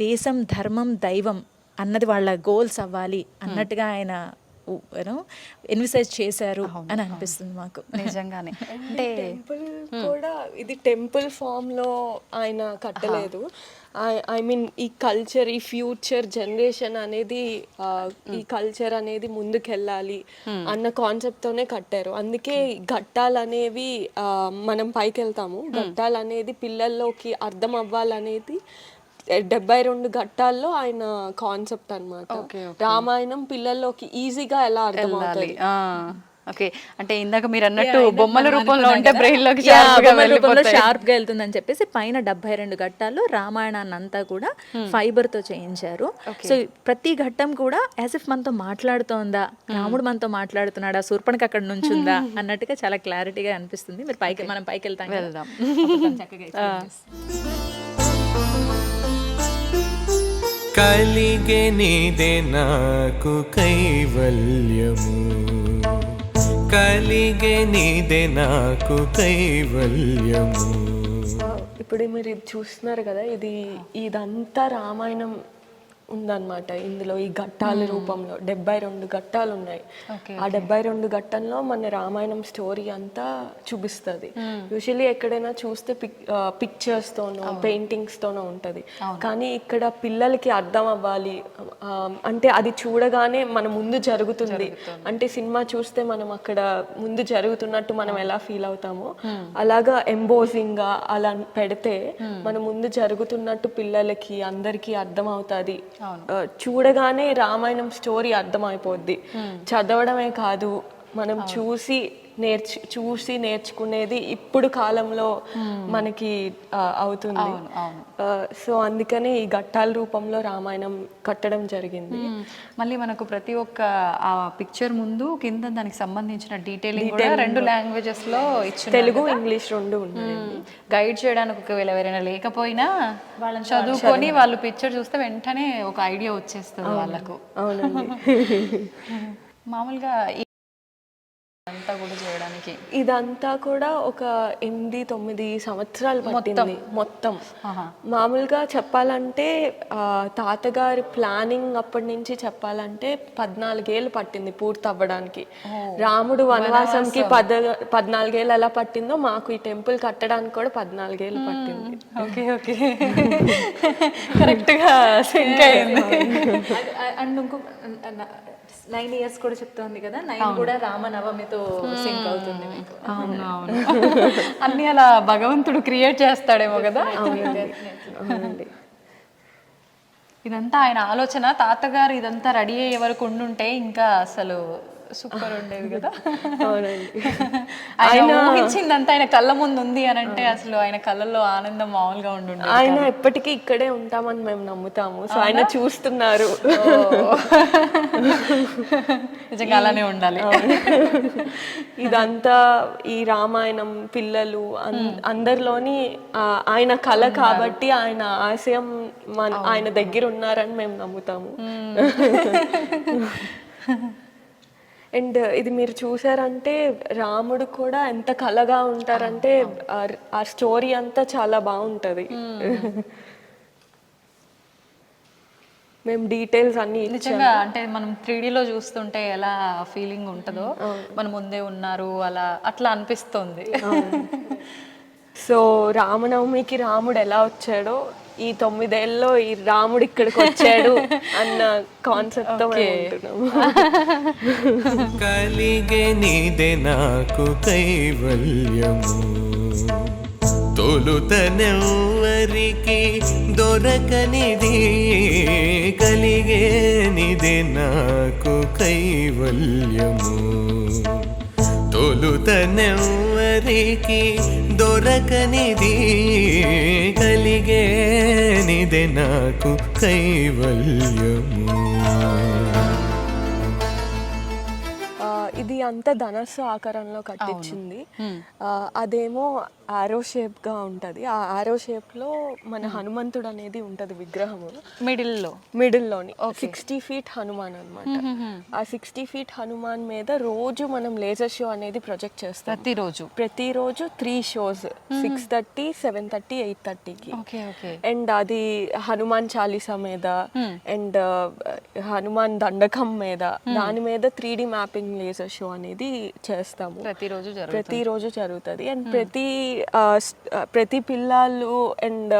దేశం, ధర్మం, దైవం అన్నది వాళ్ళ గోల్స్ అవ్వాలి అన్నట్టుగా ఆయన ఎన్విసైజ్ చేశారు అని అనిపిస్తుంది మాకు. నిజంగానే అంటే టెంపుల్ కూడా ఇది టెంపుల్ ఫామ్ లో ఆయన కట్టలేదు. ఐ మీన్ ఈ కల్చర్, ఈ ఫ్యూచర్ జనరేషన్ అనేది ఈ కల్చర్ అనేది ముందుకెళ్ళాలి అన్న కాన్సెప్ట్ తోనే కట్టారు. అందుకే ఘట్టాలు అనేవి మనం పైకి వెళ్తాము, ఘట్టాలు అనేది పిల్లల్లోకి అర్థం అవ్వాలనేది 72 ఘట్టాల్లో ఆయన కాన్సెప్ట్ అన్నమాట. రామాయణం పిల్లల్లోకి ఈజీగా ఎలా అర్థం అవుతుంది. ఓకే అంటే ఇందాక మీరు అన్నట్టు బొమ్మల రూపంలో ఉంటే బ్రెయిన్ లోకి షార్ప్ గా వెళ్తుందని చెప్పేసి పైన 72 ఘట్టాల్లో రామాయణాన్ని అంతా కూడా ఫైబర్ తో చేయించారు. సో ప్రతి ఘట్టం కూడా యాజ్ ఇఫ్ మనతో మాట్లాడుతోందా, రాముడు మనతో మాట్లాడుతున్నాడా, శూర్పణఖ అక్కడ నుంచి ఉందా అన్నట్టుగా చాలా క్లారిటీగా అనిపిస్తుంది. మీరు పైకి మనం పైకి వెళ్దాం. కలిగే నీదే నాకు కైవల్యము, కలిగే నీదే నాకు కైవల్యము. ఇప్పుడు మీరు ఇది చూస్తున్నారు కదా, ఇదంతా రామాయణం ఉందన్నమాట ఇందులో. ఈ ఘట్టాల రూపంలో 72 ఘట్టాలు ఉన్నాయి. ఆ 72 ఘట్టంలో మన రామాయణం స్టోరీ అంతా చూపిస్తుంది. యూజువల్లీ ఎక్కడైనా చూస్తే పిక్చర్స్ తోనో పెయింటింగ్స్ తోనో ఉంటది, కానీ ఇక్కడ పిల్లలకి అర్థం అవ్వాలి అంటే అది చూడగానే మన ముందు జరుగుతుంది అంటే సినిమా చూస్తే మనం అక్కడ ముందు జరుగుతున్నట్టు మనం ఎలా ఫీల్ అవుతామో అలాగా ఎంబోజింగ్ గా అలా పెడితే మన ముందు జరుగుతున్నట్టు పిల్లలకి అందరికీ అర్థం అవుతుంది. చూడగానే రామాయణం స్టోరీ అర్థమైపోద్ది. చదవడమే కాదు, మనం చూసి నేర్చుకునేది ఇప్పుడు కాలంలో మనకి అవుతుంది. సో అందుకనే ఈ ఘట్టాల రూపంలో రామాయణం కట్టడం జరిగింది. మళ్ళీ మనకు ప్రతి ఒక్క ఆ పిక్చర్ ముందు కింద దానికి సంబంధించిన డీటెయిలింగ్ కూడా 2 లాంగ్వేజెస్ లో ఇచ్చిన, తెలుగు, ఇంగ్లీష్ 2 ఉన్నాయి. గైడ్ చేయడానికి ఒకవేళ ఎవరైనా లేకపోయినా వాళ్ళని చదువుకొని వాళ్ళు పిక్చర్ చూస్తే వెంటనే ఒక ఐడియా వచ్చేస్తుంది వాళ్ళకు. అవునండి. మామూలుగా అంతా కూడా చేయడానికి ఇదంతా కూడా ఒక 8-9 సంవత్సరాలు పట్టింది మొత్తం. మామూలుగా చెప్పాలంటే తాతగారి ప్లానింగ్ అప్పటి నుంచి చెప్పాలంటే 14 ఏళ్ళు పట్టింది పూర్తి అవ్వడానికి. రాముడు వనవాసంకి 14 ఏళ్ళు ఎలా పట్టిందో మాకు ఈ టెంపుల్ కట్టడానికి కూడా 14 ఏళ్ళు పట్టింది. ఓకే ఓకే కరెక్ట్ గా సింక్ అయింది. అండ్ ఇంకో 9 ఇయర్స్ కూడా చెప్తోంది కదా, 9 కూడా రామనవమితో సింక్ అవుతుంది మీకు. అవునవును, అన్ని అలా భగవంతుడు క్రియేట్ చేస్తాడేమో కదా. ఇదంతా ఆయన ఆలోచన. తాతగారు ఇదంతా రెడీ అయ్యే వరకు ఉండుంటే ఇంకా అసలు సూపర్ ఉండేది కదా. ఆయన ఊహించిందంతా ఆయన కళ్ళ ముందు ఉంది అని అంటే అసలు ఆయన కళ్ళల్లో ఆనందం మామూలుగా ఉండుండే. ఆయన ఎప్పటికీ ఇక్కడే ఉంటామని మేము నమ్ముతాము. సో ఆయన చూస్తున్నారు. నిజంగా అలానే ఉండాలి. ఇదంతా ఈ రామాయణం పిల్లలు అందరిలోని ఆయన కళ కాబట్టి ఆయన ఆశయం ఆయన దగ్గర ఉన్నారని మేము నమ్ముతాము. అండ్ ఇది మీరు చూసారంటే రాముడు కూడా ఎంత కళగా ఉంటారంటే ఆ స్టోరీ అంతా చాలా బాగుంటది. మేము డీటెయిల్స్ అన్ని నిజంగా అంటే మనం 3Dలో చూస్తుంటే ఎలా ఫీలింగ్ ఉంటుందో మన ముందే ఉన్నారు అలా అట్లా అనిపిస్తుంది. సో రామనవమికి రాముడు ఎలా వచ్చాడో ఈ 9 ఏళ్ళలో ఈ రాముడు ఇక్కడికి వచ్చాడు అన్న కాన్సెప్ట్ తో ఉంటున్నాము. కలిగే నీదే నాకు కైవల్యము, తొలుతనెవ్వరికి దొరకనిది, కలిగే నీదే నాకు కైవల్యము, తొలుతనెవ్వరికి దొరకనిది, కలిగే నీదే నాకు కైవల్యము. ఇది అంతా ధనస్సు ఆకారంలో కట్టించింది. అదేమో ఆరో షేప్ గా ఉంటది. ఆ ఆరో షేప్ లో మన హనుమంతుడు అనేది ఉంటది విగ్రహము మిడిల్లోని 60 feet హనుమాన్ అన్నమాట. ఆ 60 feet హనుమాన్ మీద రోజు మనం లేజర్ షో అనేది ప్రొజెక్ట్ చేస్తాం. ప్రతిరోజు 3 shows, 6:30, 7:30, 8:30కి. అండ్ అది హనుమాన్ చాలీసా మీద అండ్ హనుమాన్ దండకం మీద, దాని మీద 3D మ్యాపింగ్ లేజర్ షో అనేది చేస్తాము. ప్రతిరోజు జరుగుతుంది. అండ్ ప్రతి పిల్లలు అండ్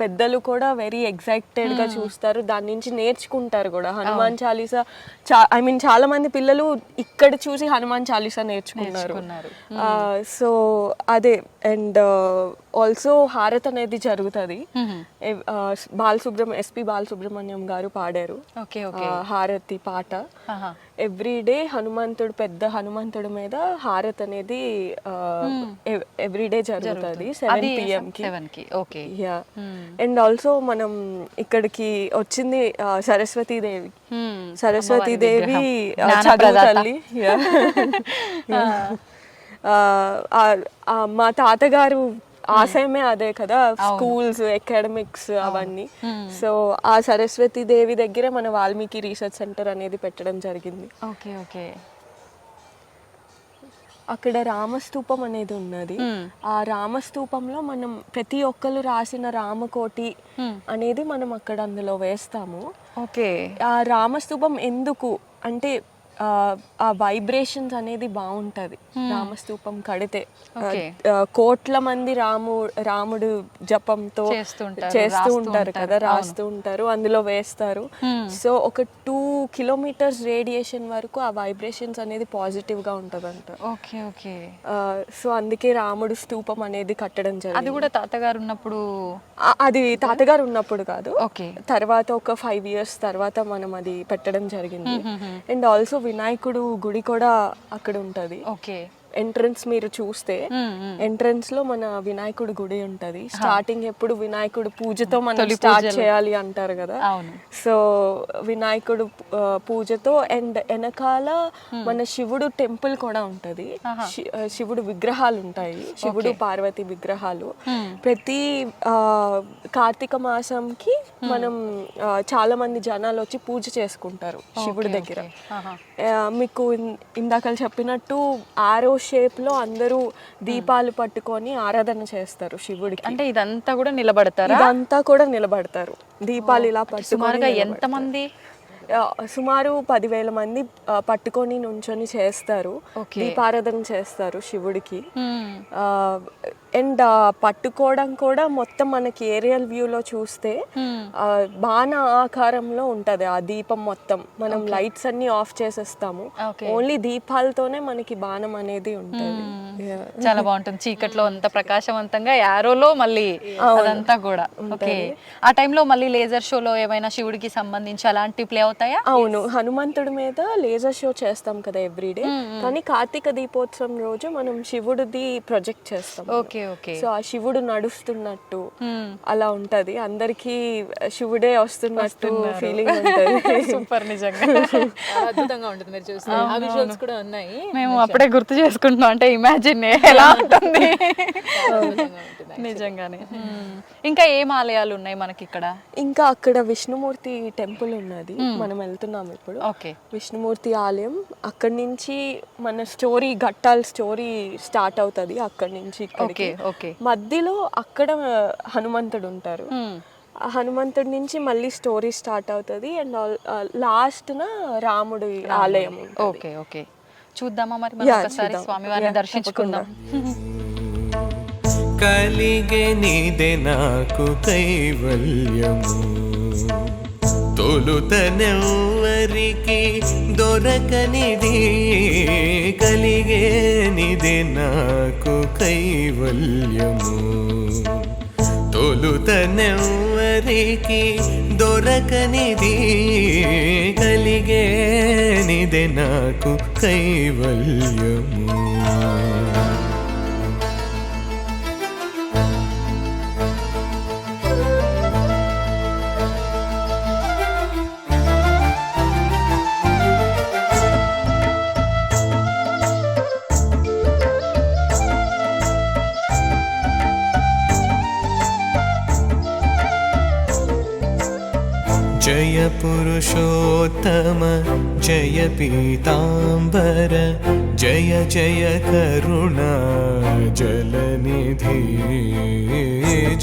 పెద్దలు కూడా వెరీ ఎక్సైటెడ్ గా చూస్తారు, దాని నుంచి నేర్చుకుంటారు కూడా. హనుమాన్ చాలీసా చాలా మంది పిల్లలు ఇక్కడ చూసి హనుమాన్ చాలీసా నేర్చుకున్నారు. సో అదే. అండ్ ఆల్సో హారత్ అనేది జరుగుతుంది. ఎస్పి బాలసుబ్రహ్మణ్యం గారు పాడారు హారతి పాట. ఎవ్రీడే హనుమంతుడు, పెద్ద హనుమంతుడి మీద హారత్ అనేది ఎవ్రీడే జరుగుతుంది 7 PM కి. అండ్ ఆల్సో మనం ఇక్కడికి వచ్చింది సరస్వతీదేవి. సరస్వతీదేవి చదువు తల్లి. మా తాతగారు ఆశయమే అదే కదా, స్కూల్స్, అకాడమిక్స్ అవన్నీ. సో ఆ సరస్వతి దేవి దగ్గర మన వాల్మీకి రీసెర్చ్ సెంటర్ అనేది పెట్టడం జరిగింది. అక్కడ రామస్తూపం అనేది ఉన్నది. ఆ రామస్తూపంలో మనం ప్రతి ఒక్కరు రాసిన రామకోటి అనేది మనం అక్కడ అందులో వేస్తాము. ఆ రామస్తూపం ఎందుకు అంటే ఆ వైబ్రేషన్స్ అనేది బాగుంటది రామస్తూపం కడితే. కోట్ల మంది రాముడు జపంతో చేస్తూ ఉంటారు కదా, రాస్తూ ఉంటారు, అందులో వేస్తారు. సో ఒక 2 kilometers రేడియేషన్ వరకు ఆ వైబ్రేషన్స్ అనేది పాజిటివ్ గా ఉంటదంట. సో అందుకే రాముడు స్తూపం అనేది కట్టడం జరిగింది. అది కూడా తాతగారు ఉన్నప్పుడు? అది తాతగారు ఉన్నప్పుడు కాదు, తర్వాత ఒక 5 years తర్వాత మనం అది పెట్టడం జరిగింది. అండ్ ఆల్సో వినాయకుడు గుడి కూడా అక్కడ ఉంటది. ఎంట్రన్స్ మీరు చూస్తే ఎంట్రన్స్ లో మన వినాయకుడు గుడి ఉంటది. స్టార్టింగ్ ఎప్పుడు వినాయకుడు పూజతో మనం స్టార్ట్ చేయాలి అంటారు కదా. సో వినాయకుడు పూజతో అండ్ వెనకాల మన శివుడు టెంపుల్ కూడా ఉంటది. శివుడు విగ్రహాలు ఉంటాయి, శివుడు పార్వతి విగ్రహాలు. ప్రతి కార్తీక మాసంకి మనం చాలా మంది జనాలు వచ్చి పూజ చేసుకుంటారు శివుడి దగ్గర. మీకు ఇందాక చెప్పినట్టు ఆరో షేప్ లో అందరూ దీపాలు పట్టుకొని ఆరాధన చేస్తారు శివుడికి. అంటే ఇదంతా కూడా నిలబడతారు? ఇదంతా కూడా నిలబడతారు, దీపాలు ఇలా పట్టుకొని. ఎంత మంది? సుమారు 10,000 మంది పట్టుకొని నుంచొని చేస్తారు, దీపారాధన చేస్తారు శివుడికి. అండ్ పట్టుకోవడం కూడా మొత్తం మనకి ఏరియల్ వ్యూలో చూస్తే బాణ ఆకారంలో ఉంటది ఆ దీపం మొత్తం. మనం లైట్స్ అన్ని ఆఫ్ చేసేస్తాము, ఓన్లీ దీపాలతోనే మనకి బాణం అనేది ఉంటది. చాలా బాగుంటుంది చీకట్లో అంత ప్రకాశవంతంగా, యారోలో మళ్ళీ అదంతా కూడా. ఓకే. ఆ టైంలో మళ్ళీ లేజర్ షోలో ఏమైనా శివుడికి సంబంధించి అలాంటి ప్లే అవుతాయా? అవును, హనుమంతుడి మీద లేజర్ షో చేస్తాం కదా ఎవ్రీడే. కానీ కార్తీక దీపోత్సవం రోజు మనం శివుడిది ప్రొజెక్ట్ చేస్తాం. సో ఆ శివుడు నడుస్తున్నట్టు అలా ఉంటది, అందరికి శివుడే వస్తున్నట్టు ఫీలింగ్ ఉంటది. సూపర్, నిజంగా అద్భుతంగా ఉంటుంది. మీరు చూస్తే ఆ విజువల్స్ కూడా ఉన్నాయి, మేము అప్పుడే గుర్తు చేసుకుంటున్నాం. అంటే ఇమాజిన్ ఎలా ఉంటుంది నిజంగానే. ఇంకా ఏం ఆలయాలు ఉన్నాయి మనకి ఇక్కడ? ఇంకా అక్కడ విష్ణుమూర్తి టెంపుల్ ఉన్నది, మనం వెళ్తున్నాం ఇప్పుడు. విష్ణుమూర్తి ఆలయం. అక్కడి నుంచి మన స్టోరీ, ఘట్టాల స్టోరీ స్టార్ట్ అవుతుంది. అక్కడి నుంచి ఇక్కడికి మధ్యలో అక్కడ హనుమంతుడు ఉంటారు. హనుమంతుడి నుంచి మళ్ళీ స్టోరీ స్టార్ట్ అవుతుంది అండ్ లాస్ట్న రాముడి ఆలయం ఉంటుంది. ఓకే ఓకే చూద్దామా మరి మనం ఒకసారి స్వామివారిని దర్శించుకుందాం. కలిగెనిదే నాకు కైవల్యము తొలుతనెవ్వరికి దొరకనిది కలిగేనిదే నాకు కైవల్యము తొలుతనెవ్వరికి దొరకనిది కలిగేనిదే నాకు కైవల్యము. జయ పురుషోత్తమ జయ పీతాంబర జయ జయ కరుణా జలనిధి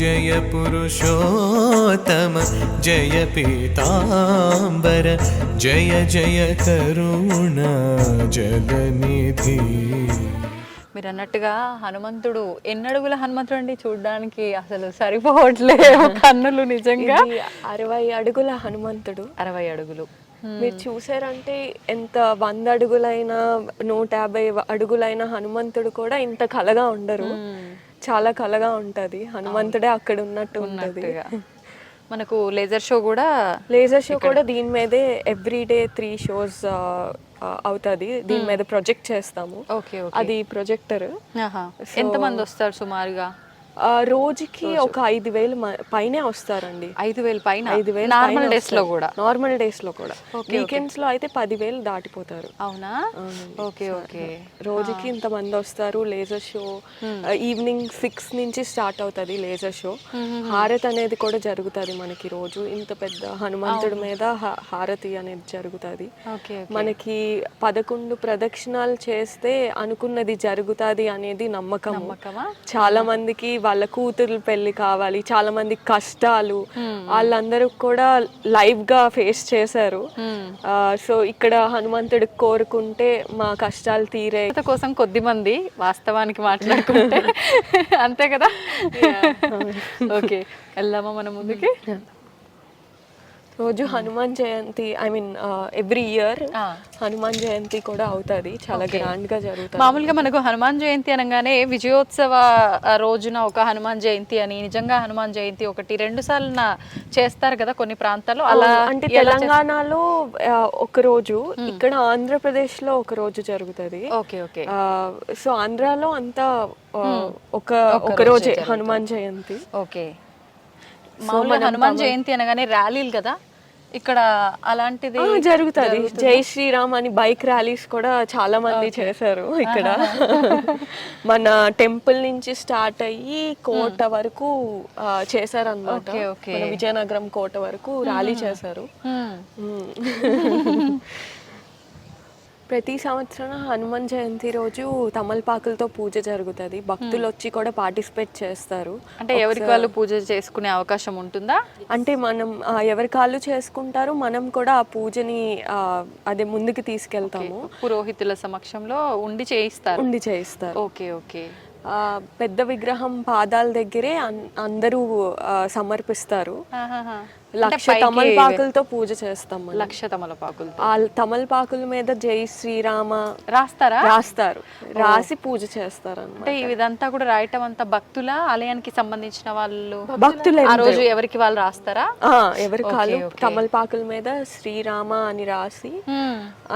జయ పురుషోత్తమ జయ పీతాంబర జయ జయ కరుణా జలనిధి. మీరు అన్నట్టుగా హనుమంతుడు ఎన్నడుగుల హనుమంతుడు అండి, చూడడానికి అసలు సరిపోవట్లేదు కన్నులు నిజంగా. 60 అడుగుల హనుమంతుడు. 60 అడుగులు మీరు చూసారంటే ఎంత 100 అడుగులైనా 150 అడుగులైన హనుమంతుడు కూడా ఇంత కలగా ఉండరు. చాలా కలగా ఉంటది, హనుమంతుడే అక్కడ ఉన్నట్టు ఉంటది. మనకు లేజర్ షో కూడా దీని మీదే ఎవ్రీడే 3 షోస్ అవుతుంది. దీని మీద ప్రొజెక్ట్ చేస్తాము. అది ప్రొజెక్టర్. ఎంతమంది వస్తారు సుమారుగా? రోజుకి ఒక 5,000 పైనే వస్తారండి. 5,000 పైన? 5,000 నార్మల్ డేస్ లో కూడా? నార్మల్ డేస్ లో కూడా. వీకెండ్స్ లో అయితే 10,000 దాటిపోతారు. అవునా? Okay okay. రోజుకి ఇంతమంది వస్తారు. లేజర్ షో ఈవినింగ్ 6 నుంచి స్టార్ట్ అవుతుంది లేజర్ షో. హారతి అనేది కూడా జరుగుతుంది మనకి రోజు. ఇంత పెద్ద హనుమంతుడి మీద హారతి అనేది జరుగుతుంది. మనకి 11 ప్రదక్షిణాలు చేస్తే అనుకున్నది జరుగుతుంది అనేది నమ్మకం. చాలా మందికి వాళ్ళ కూతురు పెళ్లి కావాలి, చాలా మంది కష్టాలు వాళ్ళందరూ కూడా లైవ్ గా ఫేస్ చేశారు. సో ఇక్కడ హనుమంతుడికి కోరుకుంటే మా కష్టాలు తీరే కోసం కొద్ది మంది వాస్తవానికి మాట్లాడుకుంటే అంతే కదా. ఓకే, వెళ్దామా మనం ముందుకి? రోజు Hanuman Jayanti, I mean every year Hanuman Jayanti కూడా అవుతుంది. చాలా గ్రాండ్ గా జరుగుతుంది. మామూలుగా మనకు హనుమాన్ జయంతి అనగానే విజయోత్సవ రోజున ఒక హనుమాన్ జయంతి అని, నిజంగా హనుమాన్ జయంతి 1-2 సార్లు చేస్తారు కదా కొన్ని ప్రాంతాల్లో. అలా అంటే తెలంగాణలో ఒక రోజు, ఇక్కడ ఆంధ్రప్రదేశ్ లో ఒక రోజు జరుగుతుంది. Okay okay. సో ఆంధ్రాలో అంతా ఒక రోజే హనుమాన్ జయంతి. ఓకే. మామూలుగా హనుమాన్ జయంతి అనగానే ర్యాలీలు కదా, ఇక్కడ అలాంటిది జరుగుతుంది. జై శ్రీరామ్ అని బైక్ ర్యాలీస్ కూడా చాలా మంది చేశారు ఇక్కడ. మన టెంపుల్ నుంచి స్టార్ట్ అయ్యి కోట వరకు చేశారన్నమాట. విజయనగరం కోట వరకు ర్యాలీ చేశారు. ప్రతి సంవత్సరం హనుమాన్ జయంతి రోజు తమలపాకులతో పూజ జరుగుతుంది. భక్తులు వచ్చి కూడా పార్టిసిపేట్ చేస్తారు. అంటే ఎవరికి వాళ్ళు పూజ చేసుకునే అవకాశం ఉంటుందా? అంటే మనం ఎవరికి వాళ్ళు చేసుకుంటారు, మనం కూడా ఆ పూజని అదే ముందుకు తీసుకెళ్తాము. పురోహితుల సమక్షంలో ఉండి చేయిస్తారు. Okay okay. పెద్ద విగ్రహం పాదాల దగ్గరే అందరూ సమర్పిస్తారు. 1,00,000 తమలపాకులతో పూజ చేస్తాం. 1,00,000 తమలపాకులు. ఆ తమలపాకుల మీద జై శ్రీరామ రాస్తారు, రాసి పూజ చేస్తారు. అంటే ఇదంతా కూడా రాయటం అంతా భక్తుల ఆలయానికి సంబంధించిన వాళ్ళు? భక్తులే. ఆ రోజు ఎవరికి వాళ్ళు రాస్తారా? ఎవరికి వాళ్ళు తమలపాకుల మీద శ్రీరామ అని రాసి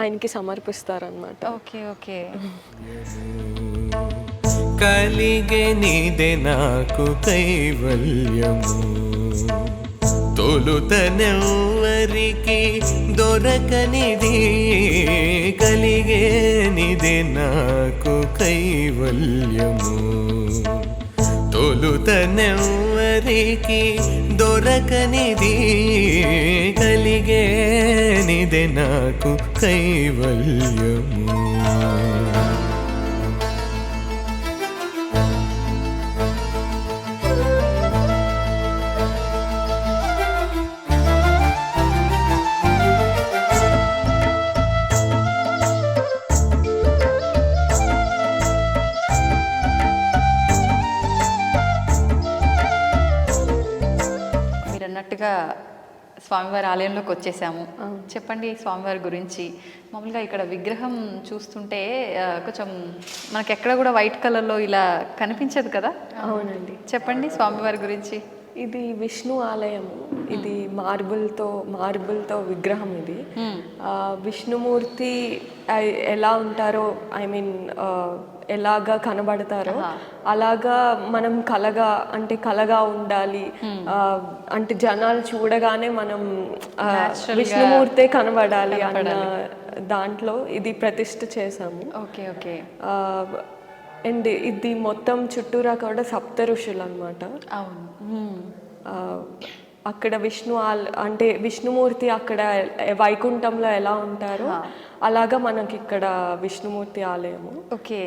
ఆయనకి సమర్పిస్తారు అన్నమాట. Okay okay. కలిగెనిదే నాకు కైవల్యము తొలుతనెవ్వరికి దొరకనిది కలిగేనిదే నాకు కైవల్యము తొలుతనెవ్వరికి దొరకనిది కలిగేనిదే నాకు కైవల్యము. డైరెక్ట్గా స్వామివారి ఆలయంలోకి వచ్చేసాము. చెప్పండి స్వామివారి గురించి. మామూలుగా ఇక్కడ విగ్రహం చూస్తుంటే కొంచెం మనకి ఎక్కడ కూడా వైట్ కలర్లో ఇలా కనిపించదు కదా? అవునండి. చెప్పండి స్వామివారి గురించి. ఇది విష్ణు ఆలయము. ఇది మార్బుల్తో విగ్రహం ఇది. విష్ణుమూర్తి ఎలా ఉంటారో, ఐ మీన్ ఎలాగా కనబడతారో అలాగా మనం కలగా ఉండాలి అంటే జనాలు చూడగానే మనం విష్ణుమూర్తే కనబడాలి అన్న దాంట్లో ఇది ప్రతిష్ఠ చేసాము. Okay okay. అండ్ ఇది మొత్తం చుట్టూరా కూడా సప్త ఋషులు అనమాట. అవును. అక్కడ అంటే విష్ణుమూర్తి అక్కడ వైకుంఠంలో ఎలా ఉంటారో అలాగా మనకి ఇక్కడ విష్ణుమూర్తి ఆలయము. ఓకే.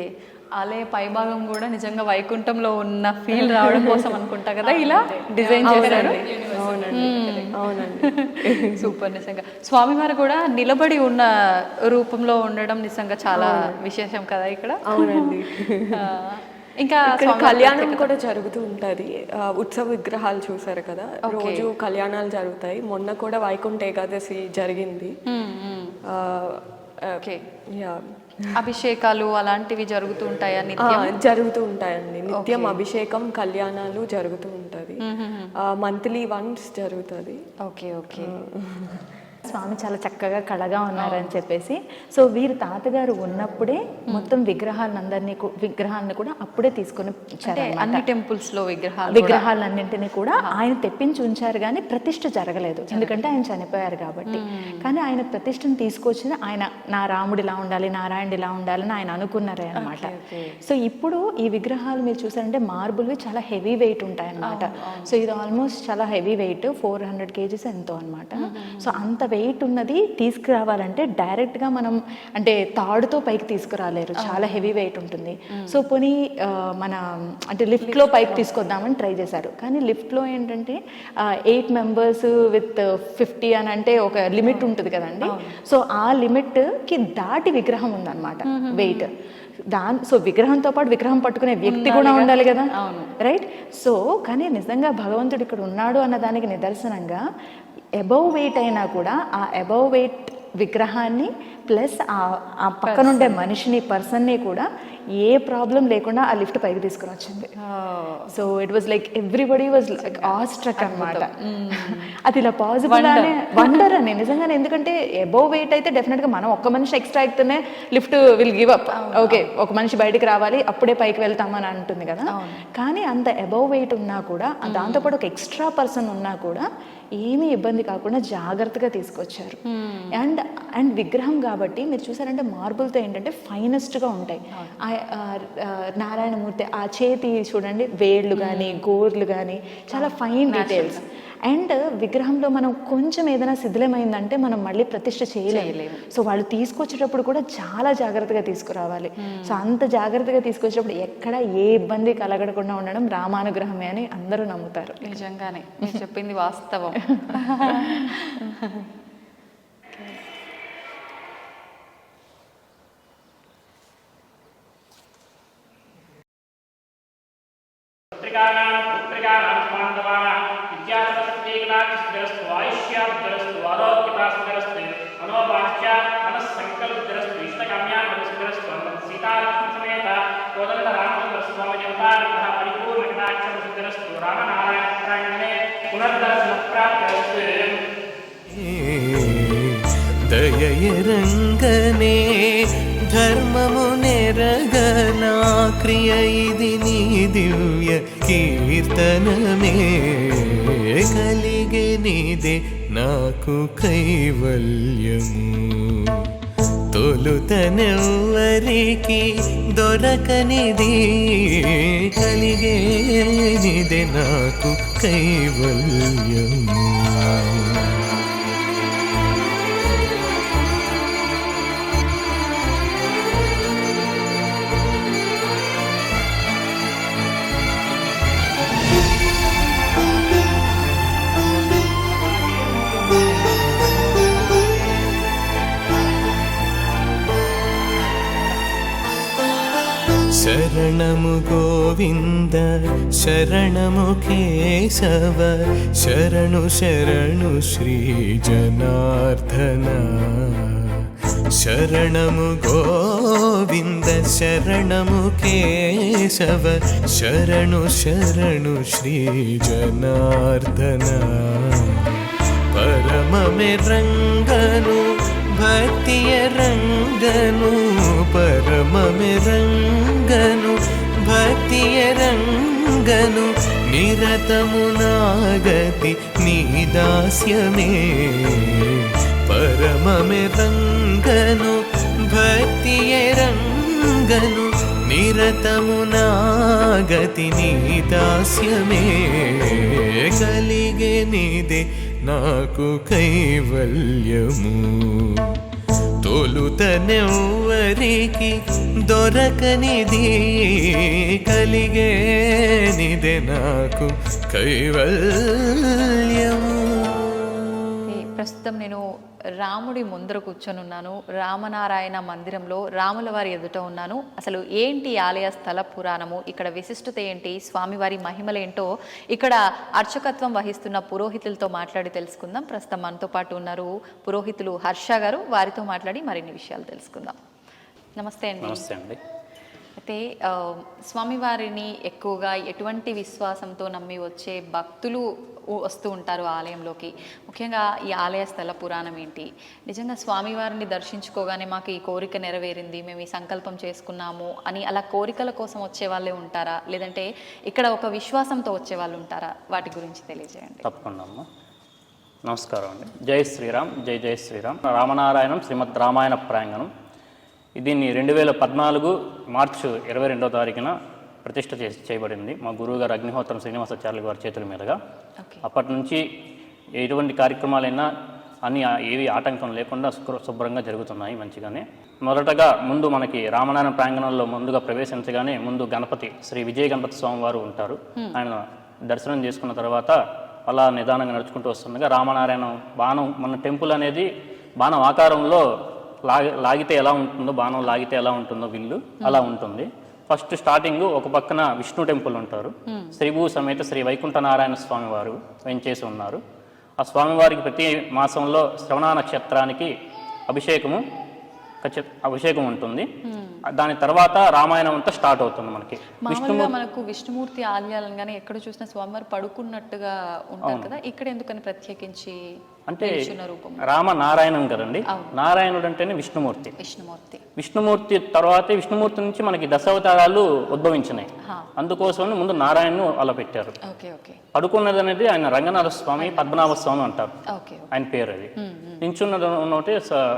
ఆలయ పైభాగం కూడా నిజంగా వైకుంఠంలో ఉన్న ఫీల్ రావడం కోసం అనుకుంటా కదా ఇలా డిజైన్ చేశారు. అవునండి. సూపర్. నిజంగా స్వామివారు కూడా నిలబడి ఉన్న రూపంలో ఉండడం నిజంగా చాలా విశేషం కదా ఇక్కడ. అవునండి. ఇంకా కళ్యాణం కూడా జరుగుతూ ఉంటుంది. ఉత్సవ విగ్రహాలు చూసారు కదా, రోజు కళ్యాణాలు జరుగుతాయి. మొన్న కూడా వైకుంఠ ఏకాదశి జరిగింది. అభిషేకాలు అలాంటివి జరుగుతూ ఉంటాయా? జరుగుతూ ఉంటాయండి. నిత్యం అభిషేకం, కళ్యాణాలు జరుగుతూ ఉంటుంది. మంత్లీ వన్స్ జరుగుతుంది. Okay okay. స్వామి చాలా చక్కగా కళగా ఉన్నారని చెప్పేసి, సో వీరి తాతగారు ఉన్నప్పుడే మొత్తం విగ్రహాలను కూడా అప్పుడే తీసుకొని అన్ని టెంపుల్స్ లో విగ్రహాలన్నింటినీ కూడా ఆయన తెప్పించి ఉంచారు, కానీ ప్రతిష్ఠ జరగలేదు ఎందుకంటే ఆయన చనిపోయారు కాబట్టి. కానీ ఆయన ప్రతిష్టను తీసుకొచ్చిన ఆయన నా రాముడు ఇలా ఉండాలి, నారాయణుడు ఇలా ఉండాలని ఆయన అనుకున్నారే అనమాట. సో ఇప్పుడు ఈ విగ్రహాలు మీరు చూసారంటే మార్బుల్వి చాలా హెవీ వెయిట్ ఉంటాయి అనమాట. సో ఇది ఆల్మోస్ట్ చాలా హెవీ వెయిట్, 400 kgs ఎంతో అనమాట. సో అంత వెయిట్ ఉన్నది తీసుకురావాలంటే డైరెక్ట్గా మనం అంటే తాడుతో పైకి తీసుకురాలేరు, చాలా హెవీ వెయిట్ ఉంటుంది. సో పోనీ మన అంటే లిఫ్ట్లో పైకి తీసుకొద్దామని ట్రై చేశారు, కానీ లిఫ్ట్లో ఏంటంటే 8 members విత్ 50 అని అంటే ఒక లిమిట్ ఉంటుంది కదండి. సో ఆ లిమిట్కి దాటి విగ్రహం ఉందన్నమాట వెయిట్. సో విగ్రహంతో పాటు విగ్రహం పట్టుకునే వ్యక్తి కూడా ఉండాలి కదా, రైట్? సో కానీ నిజంగా భగవంతుడు ఇక్కడ ఉన్నాడు అన్న దానికి నిదర్శనంగా అబౌవ్ వెయిట్ అయినా కూడా ఆ అబౌవ్ వెయిట్ విగ్రహాన్ని ప్లస్ ఆ పక్కనుండే మనిషిని, పర్సన్ని కూడా ఏ ప్రాబ్లం లేకుండా ఆ లిఫ్ట్ పైకి తీసుకుని వచ్చింది. So it was like everybody was like awestruck అనమాట. అది ఇలా పాసిబుల్ అనే వండర్ అని నిజంగానే. ఎందుకంటే అబౌవ్ వెయిట్ అయితే డెఫినెట్గా మనం ఒక్క మనిషి ఎక్స్ట్రా ఎక్కితేనే lift will give up, okay ఒక మనిషి బయటికి రావాలి అప్పుడే పైకి వెళ్తామని అంటుంది కదా. కానీ అంత అబౌవ్ వెయిట్ ఉన్నా కూడా, దాంతోపాటు ఒక ఎక్స్ట్రా పర్సన్ ఉన్నా కూడా ఏమీ ఇబ్బంది కాకుండా జాగ్రత్తగా తీసుకొచ్చారు. అండ్ విగ్రహం కాబట్టి మీరు చూసారంటే మార్బుల్తో ఏంటంటే ఫైనెస్ట్గా ఉంటాయి. నారాయణమూర్తి ఆ చేతి చూడండి, వేళ్ళు కానీ గోర్లు కానీ చాలా ఫైన్ డీటెయిల్స్. అండ్ విగ్రహంలో మనం కొంచెం ఏదైనా శిథిలమైందంటే మనం మళ్ళీ ప్రతిష్ఠ చేయలేము. సో వాళ్ళు తీసుకొచ్చేటప్పుడు కూడా చాలా జాగ్రత్తగా తీసుకురావాలి. సో అంత జాగ్రత్తగా తీసుకొచ్చేటప్పుడు ఎక్కడ ఏ ఇబ్బంది కలగకుండా ఉండడం రామానుగ్రహమే అని అందరూ నమ్ముతారు. నిజంగానే మీరు చెప్పింది వాస్తవం. దయరంగనే ధర్మము నెరగనా క్రియ ఇది నీ దివ్య కీర్తనమే కలిగే నీదే నాకు కైవల్యము తొలుతనెవ్వరికి దొరకనిది కలిగే నీదే నాకు కైవల్యము. శరణము గోవింద శరణము కేశవ శరణు శరణు శ్రీ జనార్దన శరణము గోవింద శరణము కేశవ శరణు శరణు శ్రీ జనార్దన పరమమే రంగను భక్తియ రంగను పరమమే రంగను భక్తియ రంగను నిరతము నాగతి నీ దాస్యమే పరమమే రంగను భక్తియ రంగను నిరతము నాగతి నీ దాస్యమే కలిగే నీదే నాకు కైవల్యము తొలుతనెవ్వరికి దొరకనిది కలిగేనిదే నాకు కైవల్యము. ప్రస్తుతం నేను రాముడి ముందర కూర్చొని ఉన్నాను. రామనారాయణ మందిరంలో రాముల వారి ఎదుట ఉన్నాను. అసలు ఏంటి ఆలయ స్థల పురాణము, ఇక్కడ విశిష్టత ఏంటి, స్వామివారి మహిమలేంటో ఇక్కడ అర్చకత్వం వహిస్తున్న పురోహితులతో మాట్లాడి తెలుసుకుందాం. ప్రస్తుతం మనతో పాటు ఉన్నారు పురోహితులు హర్ష గారు. వారితో మాట్లాడి మరిన్ని విషయాలు తెలుసుకుందాం. నమస్తే అండి. నమస్తే అండి. అయితే స్వామివారిని ఎక్కువగా ఎటువంటి విశ్వాసంతో నమ్మి వచ్చే భక్తులు వస్తూ ఉంటారు ఆలయంలోకి? ముఖ్యంగా ఈ ఆలయ స్థల పురాణం ఏంటి? నిజంగా స్వామివారిని దర్శించుకోగానే మాకు ఈ కోరిక నెరవేరింది, మేము ఈ సంకల్పం చేసుకున్నాము అని అలా కోరికల కోసం వచ్చే వాళ్ళే ఉంటారా, లేదంటే ఇక్కడ ఒక విశ్వాసంతో వచ్చే వాళ్ళు ఉంటారా? వాటి గురించి తెలియజేయండి. తప్పకుండా అమ్మ. నమస్కారం అండి. జై శ్రీరామ్, జై జై శ్రీరామ్. రామనారాయణం శ్రీమద్ రామాయణ ప్రాంగణం. దీన్ని 2014 మార్చి 22వ తారీఖున ప్రతిష్ఠ చేయబడింది మా గురువు గారు అగ్నిహోత్రం శ్రీనివాసాచార్యుల గారి చేతుల మీదుగా. అప్పటి నుంచి ఎటువంటి కార్యక్రమాలైనా అన్ని ఏవి ఆటంకం లేకుండా శుభ్రంగా జరుగుతున్నాయి మంచిగానే. మొదటగా ముందు మనకి రామనారాయణ ప్రాంగణంలో ముందుగా ప్రవేశించగానే ముందు గణపతి శ్రీ విజయ గణపతి స్వామి వారు ఉంటారు. ఆయన దర్శనం చేసుకున్న తర్వాత అలా నిదానంగా నడుచుకుంటూ వస్తుండగా రామనారాయణ బాణం, మన టెంపుల్ అనేది బాణం ఆకారంలో లాగితే ఎలా ఉంటుందో, బాణం లాగితే ఎలా ఉంటుందో విల్లు అలా ఉంటుంది. ఫస్ట్ స్టార్టింగ్ ఒక పక్కన విష్ణు టెంపుల్ ఉంటారు. శ్రీభూ సమేత శ్రీ వైకుంఠ నారాయణ స్వామి వారు వెంచేసి ఉన్నారు. ఆ స్వామివారికి ప్రతి మాసంలో శ్రవణ నక్షత్రానికి అభిషేకం ఉంటుంది. దాని తర్వాత రామాయణం అంతా స్టార్ట్ అవుతుంది. మనకు విష్ణుమూర్తి ఆలయాలను ఎక్కడ చూసినా స్వామివారు పడుకున్నట్టుగా ఉంటారు కదా, ఇక్కడ ఎందుకని ప్రత్యేకించి అంటే రామనారాయణం కదండి. నారాయణుడు అంటేనే విష్ణుమూర్తి. విష్ణుమూర్తి తర్వాత విష్ణుమూర్తి నుంచి మనకి దశావతారాలు ఉద్భవించినాయి. అందుకోసమని ముందు నారాయణను అలా పెట్టారు. పడుకున్నది అనేది ఆయన రంగనాథ స్వామి, పద్మనాభ స్వామి అంటారు ఆయన పేరు. అది నించున్నది ఉన్నటి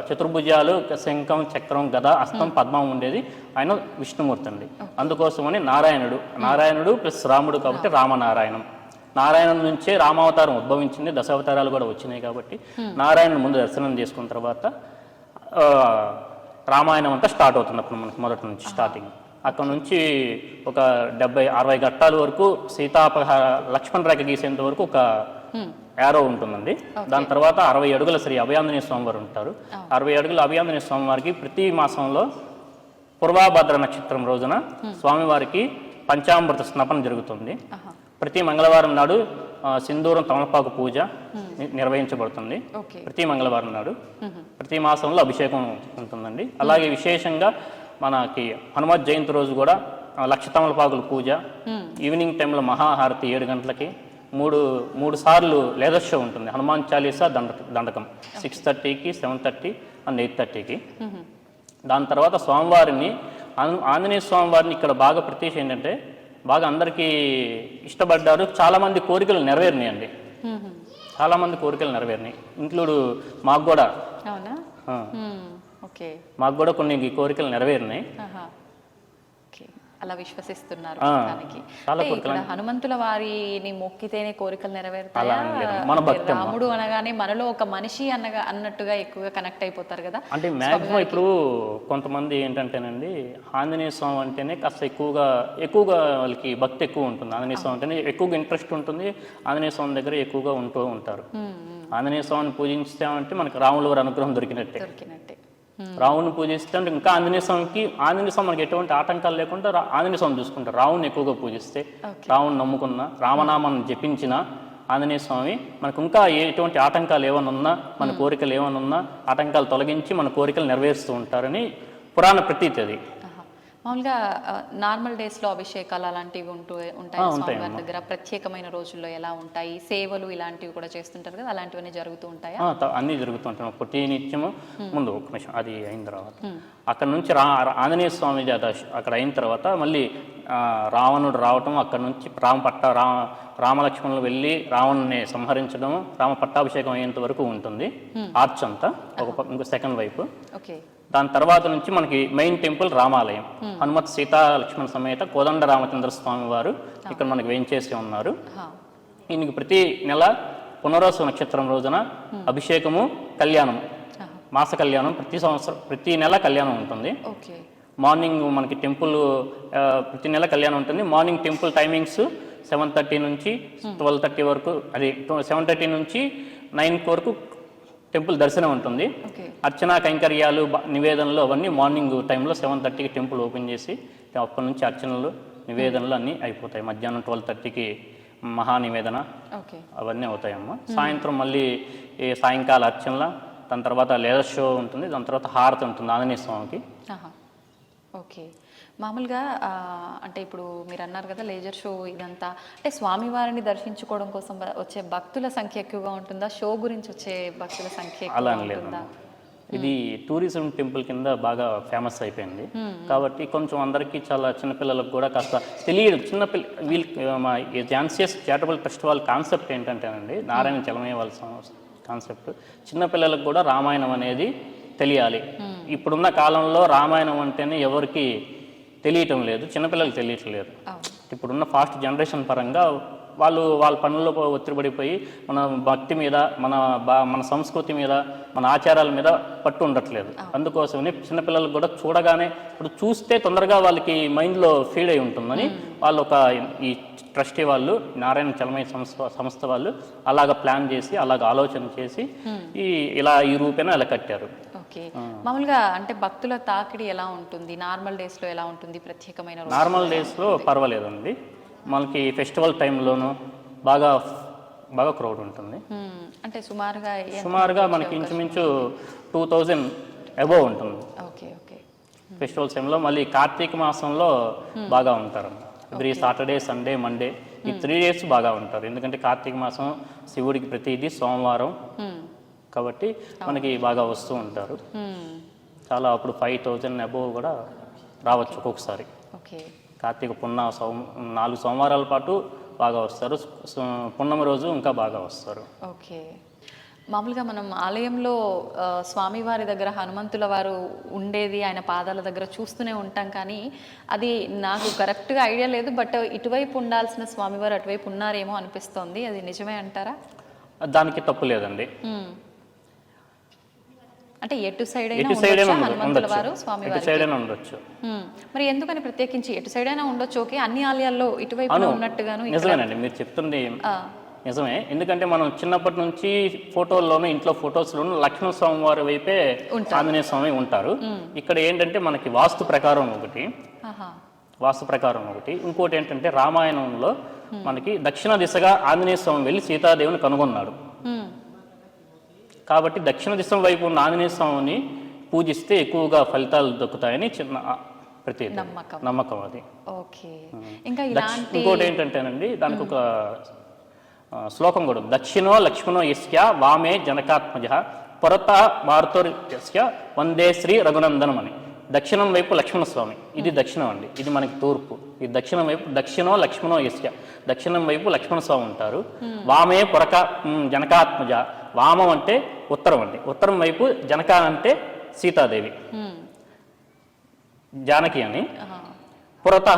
చతుర్భుజాలు, శంఖం, చక్రం, గద, హస్తం, పద్మం ఉండేది ఆయన విష్ణుమూర్తి అండి. అందుకోసమని నారాయణుడు ప్లస్ రాముడు కాబట్టి రామనారాయణం. నారాయణం నుంచే రామావతారం ఉద్భవించింది, దశావతారాలు కూడా వచ్చినాయి కాబట్టి నారాయణుడు ముందు దర్శనం చేసుకున్న తర్వాత రామాయణం అంతా స్టార్ట్ అవుతుంది. అప్పుడు మనకి మొదటి నుంచి స్టార్టింగ్ అక్కడ నుంచి ఒక 70-60 ఘట్టాల వరకు సీతాపహార లక్ష్మణ రేఖ గీసేంత వరకు ఒక యారో ఉంటుందండి. దాని తర్వాత 60 అడుగుల శ్రీ అభయాంజనేయ స్వామి వారు ఉంటారు. 60 అడుగుల అభయాంజనేయ స్వామి వారికి ప్రతి మాసంలో పూర్వాభద్ర నక్షత్రం రోజున స్వామివారికి పంచామృత స్నాపన జరుగుతుంది. ప్రతి మంగళవారం నాడు సింధూరం తమలపాకు పూజ నిర్వహించబడుతుంది. ప్రతి మంగళవారం నాడు ప్రతి మాసంలో అభిషేకం ఉంటుందండి. అలాగే విశేషంగా మనకి హనుమత్ జయంతి రోజు కూడా లక్ష తమలపాకుల పూజ, ఈవినింగ్ టైంలో మహాహారతి 7 గంటలకి 3 సార్లు లేదర్ షో ఉంటుంది. హనుమాన్ చాలీసా, దండకం 6:30కి, 7:30 అండ్ 8:30కి. దాని తర్వాత స్వామివారిని ఆంజనేయ స్వామివారిని ఇక్కడ బాగా ప్రత్యేక ఏంటంటే బాగా అందరికీ ఇష్టపడ్డారు. చాలామంది కోరికలు నెరవేరినాయండి. చాలామంది కోరికలు నెరవేరినాయి, ఇంక్లూడ్ మాకు కూడా. మాకు కూడా కొన్ని కోరికలు నెరవేరినాయి. అలా విశ్వసిస్తున్నారు. హనుమంతుల వారిని మొక్కితేనే కోరికలు నెరవేరుతాయా? రాముడు అనగానే మనలో ఒక మనిషి అన్నట్టుగా ఎక్కువగా కనెక్ట్ అయిపోతారు కదా. అంటే మ్యాక్సిమం ఇప్పుడు కొంతమంది ఏంటంటేనండి ఆంజనేయ స్వామి అంటేనే కాస్త ఎక్కువగా వాళ్ళకి భక్తి ఎక్కువ ఉంటుంది. ఆంజనేయ స్వామి అంటేనే ఎక్కువగా ఇంట్రెస్ట్ ఉంటుంది. ఆంజనేయ స్వామి దగ్గర ఎక్కువగా ఉంటూ ఉంటారు. ఆంజనేయ స్వామిని పూజించామంటే మనకు రాముల వారి అనుగ్రహం దొరికినట్టే. రావుని పూజిస్తే అంటే ఇంకా ఆంజనేయ స్వామి మనకి ఎటువంటి ఆటంకాలు లేకుండా ఆంజనేయ స్వామి చూసుకుంటారు. రావుని ఎక్కువగా పూజిస్తే, రావుని నమ్ముకున్న, రామనామాన్ని జపించిన ఆంజనేయ స్వామి మనకు ఇంకా ఎటువంటి ఆటంకాలు ఏమైనా ఉన్నా, మన కోరికలు ఏమైనా ఉన్నా ఆటంకాలు తొలగించి మన కోరికలు నెరవేరుస్తూ ఉంటారని పురాణ ప్రతీతి అది. మామూలుగా నార్మల్ డేస్లో అభిషేకాలు అలాంటివి ఉంటాయి స్వామివారి దగ్గర, ప్రత్యేకమైన రోజుల్లో ఎలా ఉంటాయి, సేవలు ఇలాంటివి కూడా చేస్తుంటారు కదా, అలాంటివన్నీ జరుగుతూ ఉంటాయా? అన్నీ జరుగుతుంటాయి. ప్రతి నిత్యము ముందు ఒక నిమిషం అది అయిన తర్వాత అక్కడ నుంచి ఆంజనేయ స్వామి జాత అక్కడ అయిన తర్వాత మళ్ళీ రావణుడు రావటం, అక్కడ నుంచి రామలక్ష్మణులు వెళ్ళి రావణుని సంహరించడం, రామ పట్టాభిషేకం అయ్యేంత వరకు ఉంటుంది ఆర్చ్ అంతా. ఇంకో సెకండ్ వైపు. దాని తర్వాత నుంచి మనకి మెయిన్ టెంపుల్ రామాలయం, హనుమత్ సీతా లక్ష్మణ సమేత కోదండ రామచంద్ర స్వామి వారు ఇక్కడ మనకి వేయించేసి ఉన్నారు. ఈయనకి ప్రతి నెల పునరోసు నక్షత్రం రోజున అభిషేకము, కళ్యాణం, మాస కళ్యాణం ప్రతి నెల కళ్యాణం ఉంటుంది. మార్నింగ్ మనకి టెంపుల్ ప్రతి నెల కళ్యాణం ఉంటుంది. మార్నింగ్ టెంపుల్ టైమింగ్స్ 7:30 నుంచి 12:30 వరకు, అది 7:30 నుంచి 9 వరకు టెంపుల్ దర్శనం ఉంటుంది. అర్చనా కైంకర్యాలు, నివేదనలు అవన్నీ మార్నింగ్ టైంలో 7:30కి టెంపుల్ ఓపెన్ చేసి అప్పటి నుంచి అర్చనలు, నివేదనలు అన్నీ అయిపోతాయి. మధ్యాహ్నం 12:30కి మహానివేదన అవన్నీ అవుతాయమ్మ. సాయంత్రం మళ్ళీ సాయంకాల అర్చనల, దాని తర్వాత లేజర్ షో ఉంటుంది, దాని తర్వాత హారతి ఉంటుంది ఆంజనేయ స్వామికి. ఓకే. మామూలుగా అంటే ఇప్పుడు మీరు అన్నారు కదా లేజర్ షో ఇదంతా, అంటే స్వామివారిని దర్శించుకోవడం కోసం వచ్చే భక్తుల సంఖ్య ఎక్కువగా ఉంటుందా, షో గురించి వచ్చే భక్తుల సంఖ్య అలా లేదు. ఇది టూరిజం టెంపుల్ కింద బాగా ఫేమస్ అయిపోయింది కాబట్టి కొంచెం అందరికీ, చాలా చిన్నపిల్లలకు కూడా కాస్త తెలియదు. మా జాన్సియస్ చారిటబుల్ ట్రస్ట్ వాళ్ళ కాన్సెప్ట్ ఏంటంటేనండి, నారాయణ చలమయ్య వాళ్ళ కాన్సెప్ట్, చిన్నపిల్లలకు కూడా రామాయణం అనేది తెలియాలి. ఇప్పుడున్న కాలంలో రామాయణం అంటేనే ఎవరికి తెలియటం లేదు, చిన్నపిల్లలకు తెలియటం లేదు. ఇప్పుడున్న ఫాస్ట్ జనరేషన్ పరంగా వాళ్ళ పనుల్లో ఒత్తిడిపడిపోయి మన భక్తి మీద, మన సంస్కృతి మీద, మన ఆచారాల మీద పట్టు ఉండట్లేదు. అందుకోసమని చిన్నపిల్లలకు కూడా చూడగానే, ఇప్పుడు చూస్తే తొందరగా వాళ్ళకి మైండ్లో ఫీడ్ అయి ఉంటుందని వాళ్ళు ఈ ట్రస్టీ వాళ్ళు, నారాయణ చలమయ్య సంస్థ వాళ్ళు అలాగ ప్లాన్ చేసి, అలాగ ఆలోచన చేసి ఈ రూపేణ ఇలా కట్టారు. ఓకే. మామూలుగా అంటే భక్తుల తాకిడి ఎలా ఉంటుంది, నార్మల్ డేస్లో ఎలా ఉంటుంది, ప్రత్యేకమైన నార్మల్ డేస్లో పర్వాలేదండి. మనకి ఫెస్టివల్ టైంలోనూ బాగా క్రౌడ్ ఉంటుంది. అంటే సుమారుగా మనకి ఇంచుమించు 2000 అబోవ్ ఉంటుంది ఫెస్టివల్ టైంలో. మళ్ళీ కార్తీక మాసంలో బాగా ఉంటారు. ఎవ్రీ సాటర్డే, సండే, మండే ఈ 3 days బాగా ఉంటారు. ఎందుకంటే కార్తీక మాసం శివుడికి ప్రతిదీ సోమవారం కాబట్టి మనకి బాగా వస్తూ ఉంటారు. చాలా అప్పుడు 5000 అబోవ్ కూడా రావచ్చు ఒక్కొక్కసారి. కార్తీక 4 సోమవారాల పాటు బాగా వస్తారు. పున్నమి రోజు ఇంకా బాగా వస్తారు. ఓకే. మామూలుగా మనం ఆలయంలో స్వామివారి దగ్గర హనుమంతుల వారు ఉండేది ఆయన పాదాల దగ్గర చూస్తూనే ఉంటాం, కానీ అది నాకు కరెక్ట్గా ఐడియా లేదు. బట్ ఇటువైపు ఉండాల్సిన స్వామివారు అటువైపు ఉన్నారేమో అనిపిస్తోంది, అది నిజమే అంటారా? దానికి తప్పు లేదండి. అంటే ఎటు సైడ్ అయినా ఉండొచ్చు. మరి ఎందుకని ప్రత్యేకించి ఎటు సైడ్ అయినా ఉండొచ్చు? ఓకే, అన్ని ఆలయాల్లో ఇటువైపు ఉన్నట్టుగాను. నిజమేనండి, మీరు చెప్తుంది నిజమే. ఎందుకంటే మనం చిన్నప్పటి నుంచి ఫోటోల్లోనూ, ఇంట్లో ఫొటోస్లోనూ లక్ష్మణ స్వామి వారి వైపే ఆంజనేయ స్వామి ఉంటారు. ఇక్కడ ఏంటంటే మనకి వాస్తు ప్రకారం ఒకటి, ఇంకోటి ఏంటంటే రామాయణంలో మనకి దక్షిణ దిశగా ఆంజనేయ స్వామి వెళ్ళి సీతాదేవిని కనుగొన్నాడు. కాబట్టి దక్షిణ దిశ వైపు ఉన్న ఆంజనేయ స్వామిని పూజిస్తే ఎక్కువగా ఫలితాలు దక్కుతాయని చిన్న ప్రతి నమ్మకం అది. ఇంకోటి ఏంటంటేనండి, దానికి ఒక శ్లోకం కూడా, దక్షిణో లక్ష్మణో యస్య వామే జనకాత్మజ పురత మారుతోర్యస్య వందే శ్రీ రఘునందనం అని. దక్షిణం వైపు లక్ష్మణస్వామి, ఇది దక్షిణం అండి, ఇది మనకి తూర్పు. ఈ దక్షిణం వైపు దక్షిణో లక్ష్మణో యస్య, దక్షిణం వైపు లక్ష్మణస్వామి ఉంటారు. వామే జనకాత్మజ, వామం అంటే ఉత్తరం అండి, ఉత్తరం వైపు జనక అంటే సీతాదేవి, జానకి అని. పురత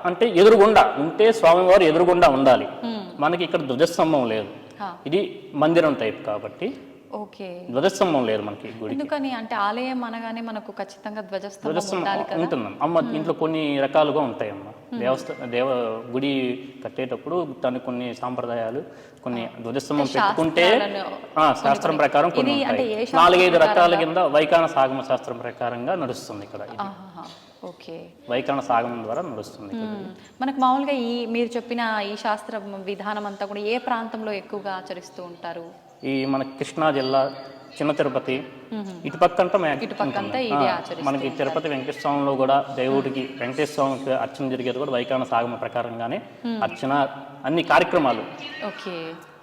అంటే ఎదురుగుండా ఉంటే స్వామివారు ఎదురుగుండా ఉండాలి. మనకి ఇక్కడ ధ్వజస్తంభం లేదు, ఇది మందిరం టైప్ కాబట్టి ఓకే. ధ్వజస్తంభం లేదు మనకి గుడికి. ఎందుకని అంటే ఆలయం అనగానే మనకు ఖచ్చితంగా ధ్వజస్తంభం ధ్వజస్తంభం ఉండాలి కదా. ఉంటుందమ్మ. అమ్మ ఇంట్లో కొన్ని రకాలుగా ఉంటాయమ్మ. గుడి కట్టేటప్పుడు దానికి కొన్ని సాంప్రదాయాలు, కొన్ని ధ్వజస్తంభం పెట్టుకుంటే శాస్త్రం ప్రకారం కొన్ని ఉంటాయి. 4-5 రకాల కింద వైఖాన సాగమ శాస్త్రం ప్రకారంగా నడుస్తుంది ఇక్కడ. ఓకే. వైఖాన సాగమం ద్వారా నడుస్తుంది. మనకు మామూలుగా మీరు చెప్పిన ఈ శాస్త్ర విధానం అంతా కూడా ఏ ప్రాంతంలో ఎక్కువగా ఆచరిస్తూ ఉంటారు? ఈ మన కృష్ణా జిల్లా, చిన్న తిరుపతి ఇటుపక్కంతా మనకి తిరుపతి వెంకటేశ్వర స్వామిలో కూడా దేవుడికి వెంకటేశ్వర స్వామికి అర్చన జరిగేది కూడా వైఖాన సాగమ ప్రకారంగానే అర్చన అన్ని కార్యక్రమాలు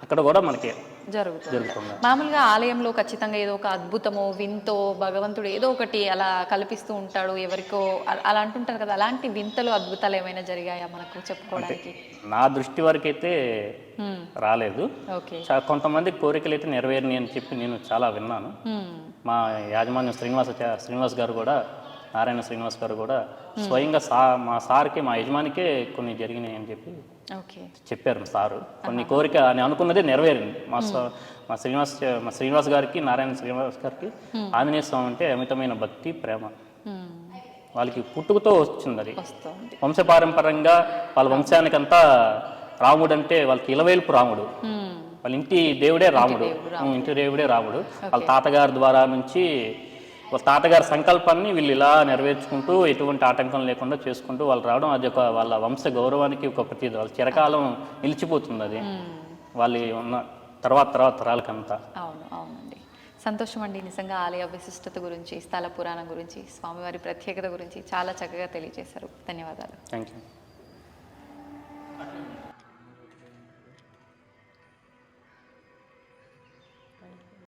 అక్కడ కూడా మనకి జరుగుతుంది. మామూలుగా ఆలయంలో ఖచ్చితంగా ఏదో ఒక అద్భుతమో వింతో భగవంతుడు ఏదో ఒకటి అలా కల్పిస్తూ ఉంటాడు ఎవరికో అలా అంటుంటారు కదా. అలాంటి వింతలు అద్భుతాలు ఏమైనా జరిగాయా మనకు చెప్పుకోవడానికి? నా దృష్టి వరకు అయితే రాలేదు. కొంతమంది కోరికలు అయితే నెరవేరిని అని చెప్పి నేను చాలా విన్నాను. మా యాజమాన్యం శ్రీనివాస్ గారు కూడా, నారాయణ శ్రీనివాస్ గారు కూడా స్వయంగా మా సార్కి, మా యజమానికే కొన్ని జరిగినాయి అని చెప్పి చెప్పారు సారు. కొన్ని కోరిక అని అనుకున్నదే నెరవేరింది. మా శ్రీనివాస్ గారికి, నారాయణ శ్రీనివాస్ గారికి ఆంజనేయ స్వామి అంటే అమితమైన భక్తి, ప్రేమ. వాళ్ళకి పుట్టుకతో వచ్చింది అది. వంశపారంపర్యంగా వాళ్ళ వంశానికంతా రాముడు అంటే వాళ్ళకి ఇలవేల్పు రాముడు, వాళ్ళ ఇంటి దేవుడే రాముడు. వాళ్ళ తాతగారి ద్వారా నుంచి వాళ్ళ తాతగారి సంకల్పాన్ని వీళ్ళు ఇలా నెరవేర్చుకుంటూ ఎటువంటి ఆటంకం లేకుండా చేసుకుంటూ వాళ్ళు రావడం అది ఒక వాళ్ళ వంశ గౌరవానికి ఒక ప్రతి వాళ్ళ చిరకాలం నిలిచిపోతుంది. అది వాళ్ళు ఉన్న తర్వాత తరాలకంతా. అవునండి, సంతోషం అండి. నిజంగా ఆలయ విశిష్టత గురించి, స్థల పురాణం గురించి, స్వామివారి ప్రత్యేకత గురించి చాలా చక్కగా తెలియజేశారు. ధన్యవాదాలు. Thank you.